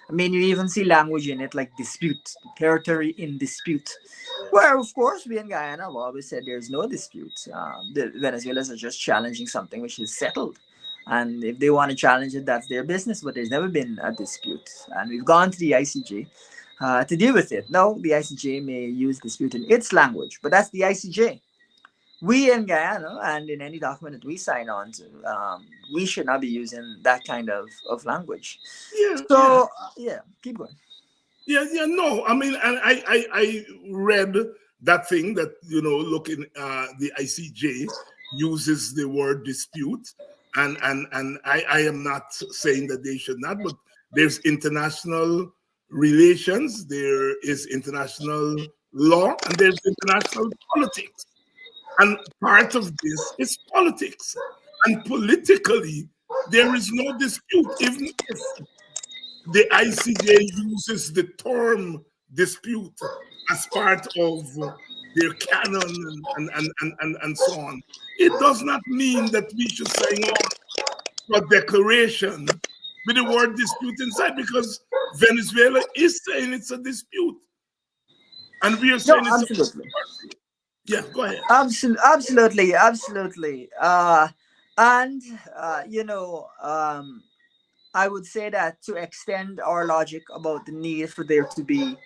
I mean, you even see language in it like dispute, territory in dispute, where, of course, we in Guyana have always said there's no dispute. The Venezuelans are just challenging something which is settled. And if they want to challenge it, that's their business, but there's never been a dispute. And we've gone to the ICJ to deal with it. No, the ICJ may use dispute in its language, but that's the ICJ. We in Guyana, and in any document that we sign on to, we should not be using that kind of language. Yeah. So, keep going. No. I mean, and I read that thing that, looking, the ICJ uses the word dispute. And I am not saying that they should not, but there's international relations, there is international law, and there's international politics. And part of this is politics. And politically, there is no dispute, even if the ICJ uses the term dispute as part of their canon and so on. It does not mean that we should sign on to a declaration with the word dispute inside, because Venezuela is saying it's a dispute. And we are saying it's absolutely. Yeah, go ahead. Absolutely. I would say that to extend our logic about the need for there to be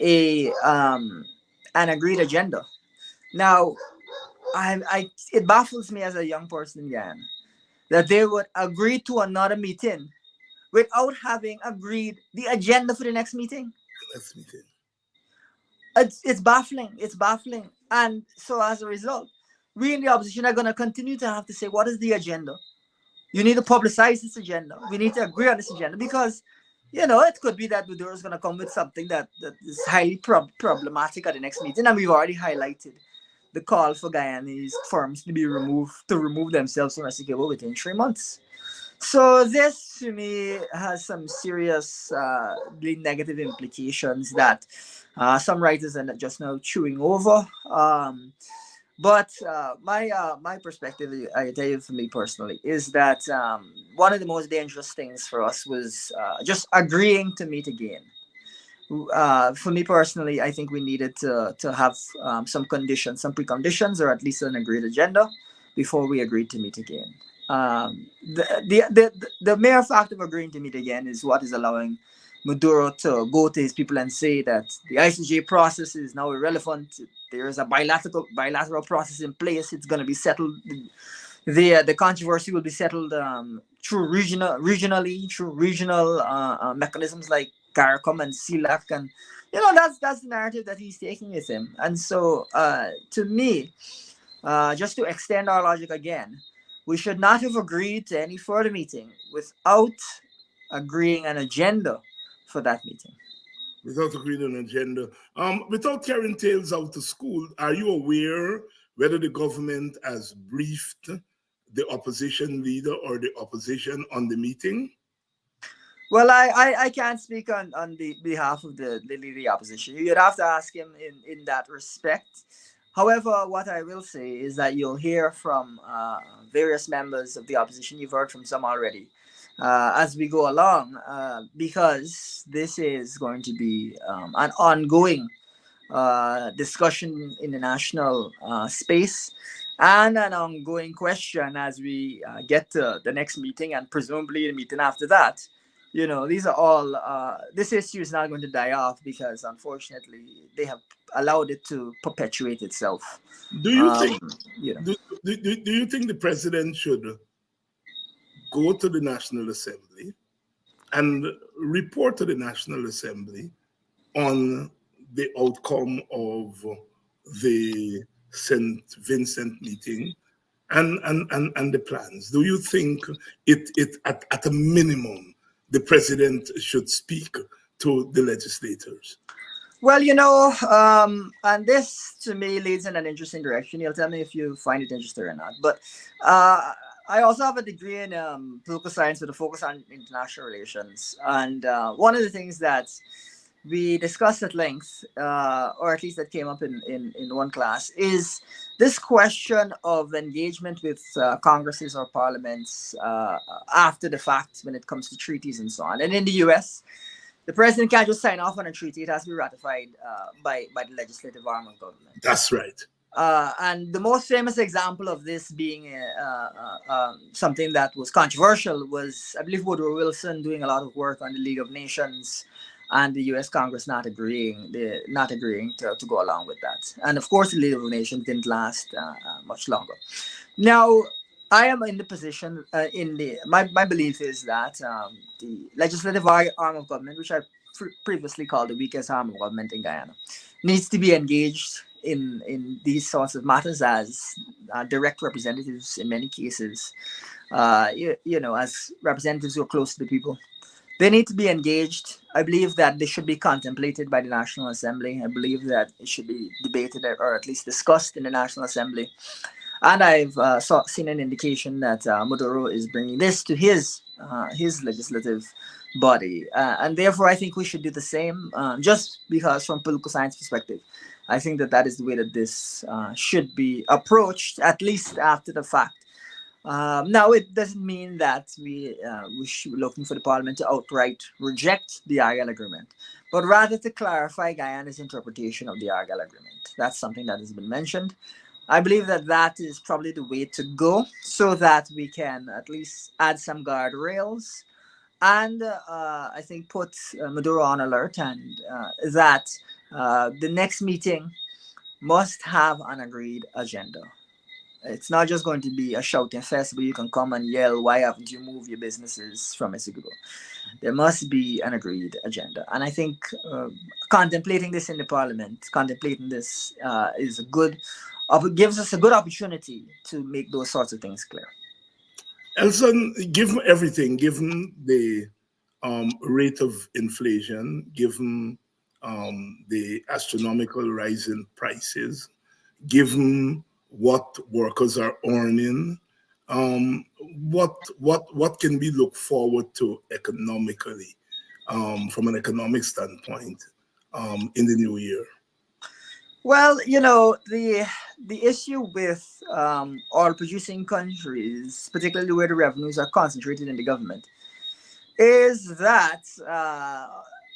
an agreed agenda. Now, it baffles me as a young person in Guyana that they would agree to another meeting without having agreed the agenda for the next meeting. Next meeting. It's baffling. It's baffling. And so as a result, we in the opposition are going to continue to have to say, what is the agenda? You need to publicize this agenda. We need to agree on this agenda, because, it could be that Maduro is going to come with something that is highly problematic at the next meeting. And we've already highlighted the call for Guyanese firms to remove themselves from Essequibo within 3 months. So this to me has some serious negative implications that some writers are just now chewing over. But my perspective, I tell you, for me personally, is that one of the most dangerous things for us was just agreeing to meet again. For me personally, I think we needed to have some conditions, some preconditions, or at least an agreed agenda before we agreed to meet again. The mere fact of agreeing to meet again is what is allowing Maduro to go to his people and say that the ICJ process is now irrelevant. There is a bilateral process in place. It's going to be settled. The controversy will be settled through regionally through regional mechanisms like CARICOM and CELAC, and that's the narrative that he's taking with him. And so, to me, just to extend our logic again, we should not have agreed to any further meeting without agreeing an agenda for that meeting. Without agreeing on an agenda. Without carrying tales out to school, are you aware whether the government has briefed the opposition leader or the opposition on the meeting? Well, I can't speak on the behalf of the opposition. You'd have to ask him in that respect. However, what I will say is that you'll hear from various members of the opposition. You've heard from some already as we go along, because this is going to be an ongoing discussion in the national space and an ongoing question as we get to the next meeting and presumably the meeting after that. These are all, this issue is not going to die off because unfortunately they have allowed it to perpetuate itself. Do you think You know. do you think the president should go to the National Assembly and report to the National Assembly on the outcome of the St. Vincent meeting and the plans? Do you think it at a minimum the president should speak to the legislators? Well, and this to me leads in an interesting direction. You'll tell me if you find it interesting or not. But I also have a degree in political science with a focus on international relations. And one of the things that we discussed at length, or at least that came up in one class, is this question of engagement with congresses or parliaments after the fact when it comes to treaties and so on. And in the US, the president can't just sign off on a treaty. It has to be ratified by the legislative arm of government. That's right. And the most famous example of this being something that was controversial was, I believe, Woodrow Wilson doing a lot of work on the League of Nations and the U.S. Congress not agreeing to go along with that. And of course, the League of Nations didn't last much longer. Now, I am in the position, my belief is that the legislative arm of government, which I previously called the weakest arm of government in Guyana, needs to be engaged in these sorts of matters as direct representatives in many cases, as representatives who are close to the people. They need to be engaged. I believe that they should be contemplated by the National Assembly. I believe that it should be debated or at least discussed in the National Assembly. And I've seen an indication that Maduro is bringing this to his legislative body. And therefore, I think we should do the same, just because from political science perspective, I think that is the way that this should be approached, at least after the fact. Now, it doesn't mean that we should be looking for the parliament to outright reject the Argyle Agreement, but rather to clarify Guyana's interpretation of the Argyle Agreement. That's something that has been mentioned. I believe that is probably the way to go, so that we can at least add some guardrails and I think put Maduro on alert, and that the next meeting must have an agreed agenda. It's not just going to be a shouting fest where you can come and yell, "Why haven't you moved your businesses from Essegubo?" There must be an agreed agenda. And I think contemplating this in the parliament, contemplating this is gives us a good opportunity to make those sorts of things clear. Elson, given everything, given the rate of inflation, given the astronomical rise in prices, given what workers are earning Um, what can we look forward to economically, from an economic standpoint, in the new year? Well, the issue with oil producing countries, particularly where the revenues are concentrated in the government, is that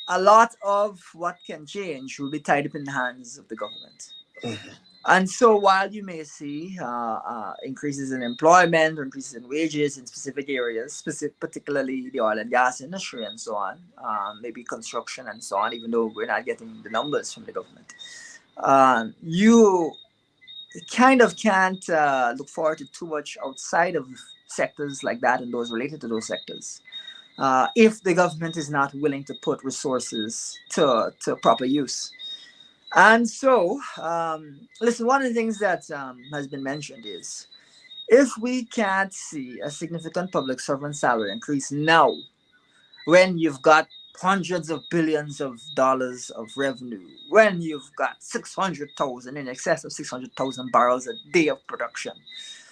a lot of what can change will be tied up in the hands of the government. Mhm. And so, while you may see increases in employment or increases in wages in specific areas, particularly the oil and gas industry and so on, maybe construction and so on, even though we're not getting the numbers from the government, you kind of can't look forward to too much outside of sectors like that and those related to those sectors. If the government is not willing to put resources to proper use. And so, listen, one of the things that has been mentioned is if we can't see a significant public servant salary increase now, when you've got hundreds of billions of dollars of revenue, when you've got 600,000, in excess of 600,000 barrels a day of production,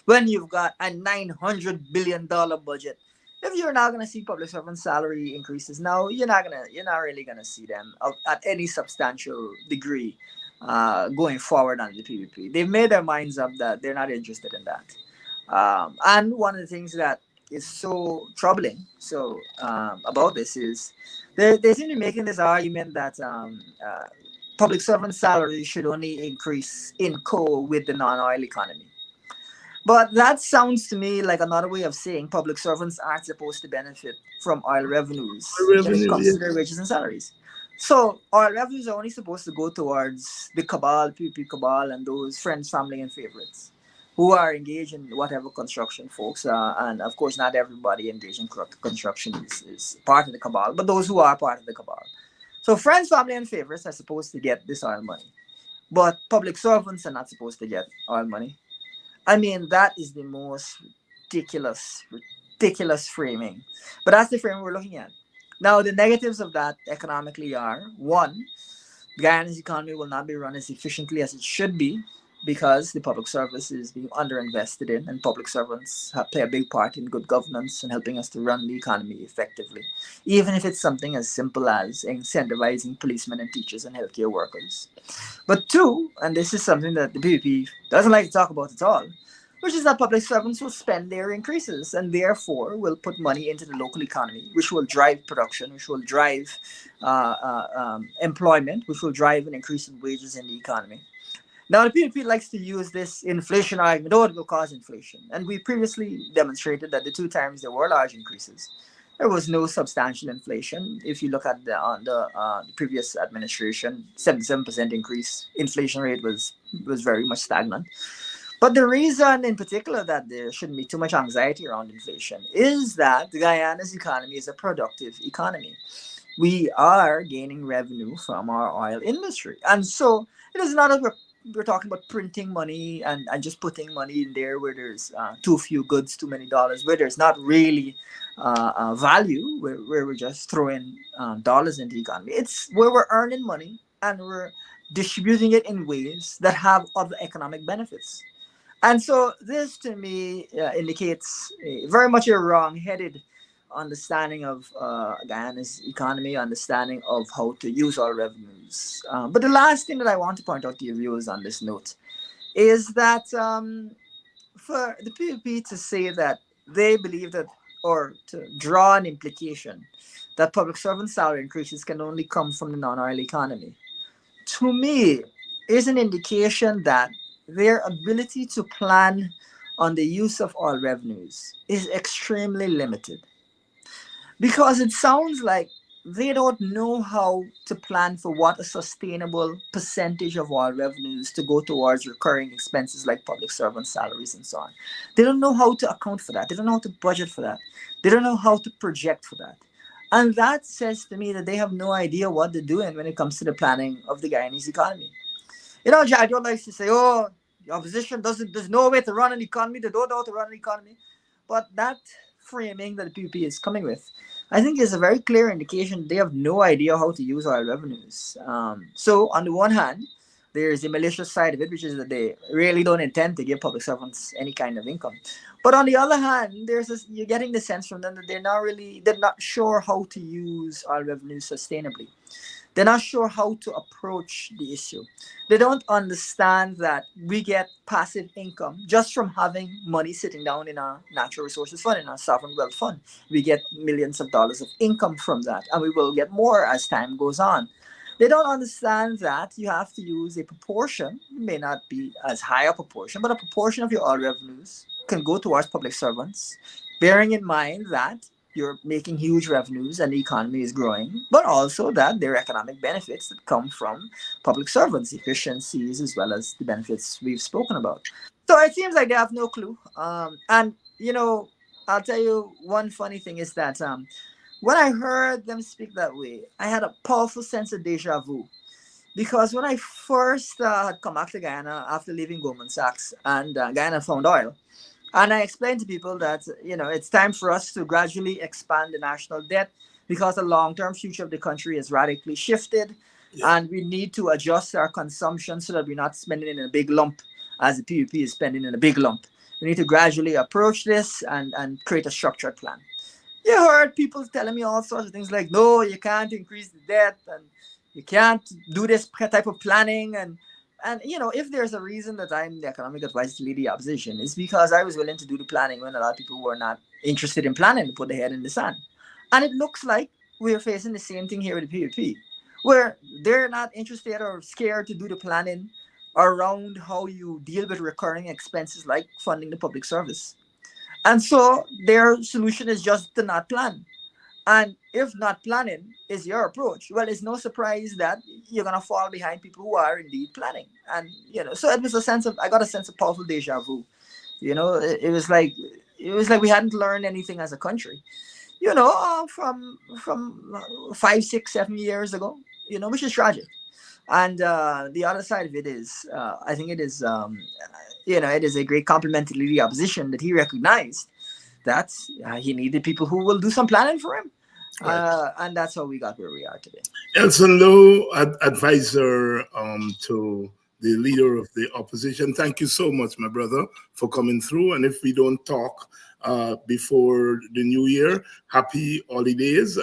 when you've got a $900 billion budget, if you're not gonna see public servant salary increases now, you're not really gonna see them at any substantial degree going forward on the PPP. They've made their minds up that they're not interested in that. And one of the things that is so troubling about this is they seem to be making this argument that public servant salaries should only increase in co with the non-oil economy. But that sounds to me like another way of saying public servants aren't supposed to benefit from oil revenues when it Revenue, comes to yes. their wages and salaries. So oil revenues are only supposed to go towards the cabal, PP cabal, and those friends, family, and favorites who are engaged in whatever construction, folks. And of course, not everybody engaged in construction is part of the cabal, but those who are part of the cabal. So friends, family, and favorites are supposed to get this oil money, but public servants are not supposed to get oil money. I mean, that is the most ridiculous framing. But that's the frame we're looking at. Now, the negatives of that economically are one, Guyana's economy will not be run as efficiently as it should be because the public service is being underinvested in, and public servants play a big part in good governance and helping us to run the economy effectively, even if it's something as simple as incentivizing policemen and teachers and healthcare workers. But two, and this is something that the PPP doesn't like to talk about at all, which is that public servants will spend their increases and therefore will put money into the local economy, which will drive production, which will drive employment, which will drive an increase in wages in the economy. Now, the PPP likes to use this inflation argument, oh, it will cause inflation. And we previously demonstrated that the two times there were large increases, there was no substantial inflation. If you look at the previous administration, 77% increase, inflation rate was very much stagnant. But the reason in particular that there shouldn't be too much anxiety around inflation is that Guyana's economy is a productive economy. We are gaining revenue from our oil industry. And so it is not that we're talking about printing money and just putting money in there where there's too few goods, too many dollars, where there's not really value, where we're just throwing dollars into the economy. It's where we're earning money and we're distributing it in ways that have other economic benefits. And so this to me indicates very much a wrong-headed understanding of Guyana's economy, understanding of how to use our revenues. But the last thing that I want to point out to your viewers on this note is that for the PPP to say that they believe that, or to draw an implication that public servant salary increases can only come from the non-oil economy, to me, is an indication that their ability to plan on the use of oil revenues is extremely limited. Because it sounds like they don't know how to plan for what a sustainable percentage of oil revenues to go towards recurring expenses like public servant salaries and so on. They don't know how to account for that. They don't know how to budget for that. They don't know how to project for that. And that says to me that they have no idea what they're doing when it comes to the planning of the Guyanese economy. Jadjo likes to say, oh, the opposition there's no way to run an economy, they don't know how to run an economy. But that framing that the PPP is coming with, I think is a very clear indication they have no idea how to use oil revenues. So on the one hand, There's the malicious side of it, which is that they really don't intend to give public servants any kind of income. But on the other hand, there's this, you're getting the sense from them that they're not sure how to use our revenue sustainably. They're not sure how to approach the issue. They don't understand that we get passive income just from having money sitting down in our natural resources fund, in our sovereign wealth fund. We get millions of dollars of income from that, and we will get more as time goes on. They don't understand that you have to use a proportion, may not be as high a proportion, but a proportion of your oil revenues can go towards public servants, bearing in mind that you're making huge revenues and the economy is growing, but also that there are economic benefits that come from public servants, efficiencies, as well as the benefits we've spoken about. So it seems like they have no clue. And, I'll tell you one funny thing is that when I heard them speak that way, I had a powerful sense of deja vu. Because when I first had come back to Guyana after leaving Goldman Sachs and Guyana found oil, and I explained to people that, it's time for us to gradually expand the national debt because the long-term future of the country has radically shifted, Yeah. and we need to adjust our consumption so that we're not spending in a big lump as the PPP is spending in a big lump. We need to gradually approach this and create a structured plan. You heard people telling me all sorts of things like, no, you can't increase the debt and you can't do this type of planning. And if there's a reason that I'm the economic advisor to lead the opposition, it's because I was willing to do the planning when a lot of people were not interested in planning to put their head in the sand. And it looks like we're facing the same thing here with the PPP, where they're not interested or scared to do the planning around how you deal with recurring expenses like funding the public service. And so their solution is just to not plan. And if not planning is your approach, well, it's no surprise that you're gonna fall behind people who are indeed planning. And so it was I got a sense of powerful deja vu. It was like we hadn't learned anything as a country. From 5, 6, 7 years ago. Which is tragic. And the other side of it is, I think it is, it is a great compliment to the opposition that he recognized that he needed people who will do some planning for him. Right. And that's how we got where we are today. Elson Low, advisor to the leader of the opposition. Thank you so much, my brother, for coming through. And if we don't talk before the new year, happy holidays.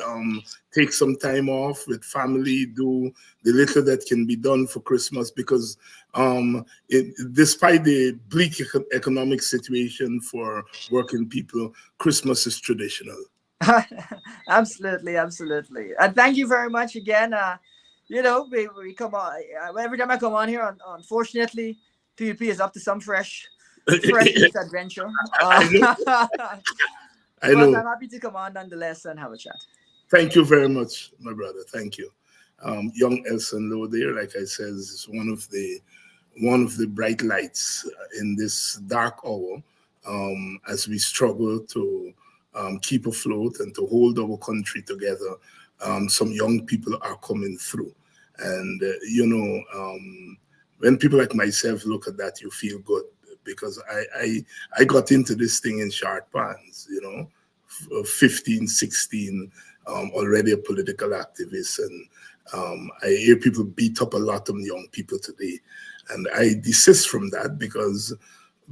Take some time off with family. Do the little that can be done for Christmas because despite the bleak economic situation for working people, Christmas is traditional. Absolutely, absolutely. And thank you very much again. We come on every time I come on here. Unfortunately, PvP is up to some fresh misadventure. I know. I But know. I'm happy to come on nonetheless and have a chat. Thank you very much, my brother. Thank you. Young Elson Low there, like I said, is one of the bright lights in this dark hour as we struggle to keep afloat and to hold our country together. Some young people are coming through. And, when people like myself look at that, you feel good because I got into this thing in short pants, 15, 16, already a political activist. And I hear people beat up a lot of young people today. And I desist from that because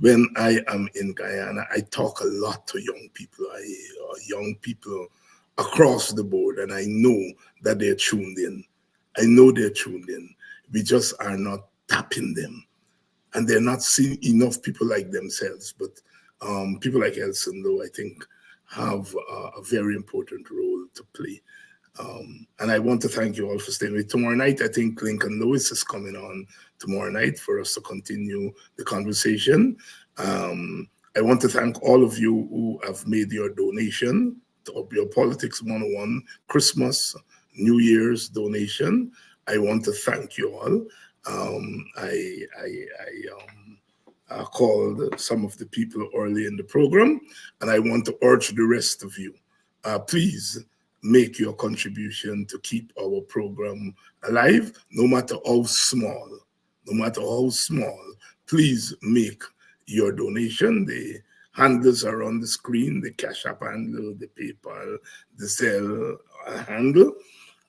when I am in Guyana, I talk a lot to young people. Young people across the board, and I know that they're tuned in. I know they're tuned in. We just are not tapping them. And they're not seeing enough people like themselves. But people like Elson, though, I think, have a very important role to play. And I want to thank you all for staying with. Tomorrow night, I think Lincoln Lewis is coming on tomorrow night for us to continue the conversation. I want to thank all of you who have made your donation to your Politics 101 Christmas, New Year's donation. I want to thank you all. I called some of the people early in the program, and I want to urge the rest of you, please make your contribution to keep our program alive, no matter how small. No matter how small, please make your donation. The handles are on the screen, the Cash App handle, the PayPal, the Zelle handle.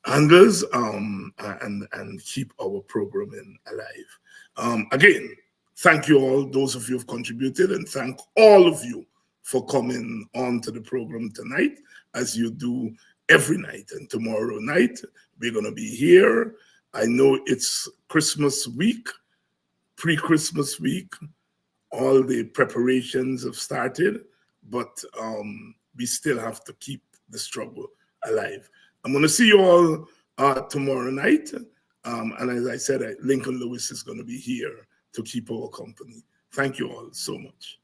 angles, and keep our programming alive. Again, thank you all, those of you who've contributed, and thank all of you for coming on to the program tonight, as you do every night. And tomorrow night, we're going to be here. I know it's Christmas week, pre-Christmas week. All the preparations have started, but we still have to keep the struggle alive. I'm going to see you all tomorrow night. And as I said, Lincoln Lewis is going to be here to keep our company. Thank you all so much.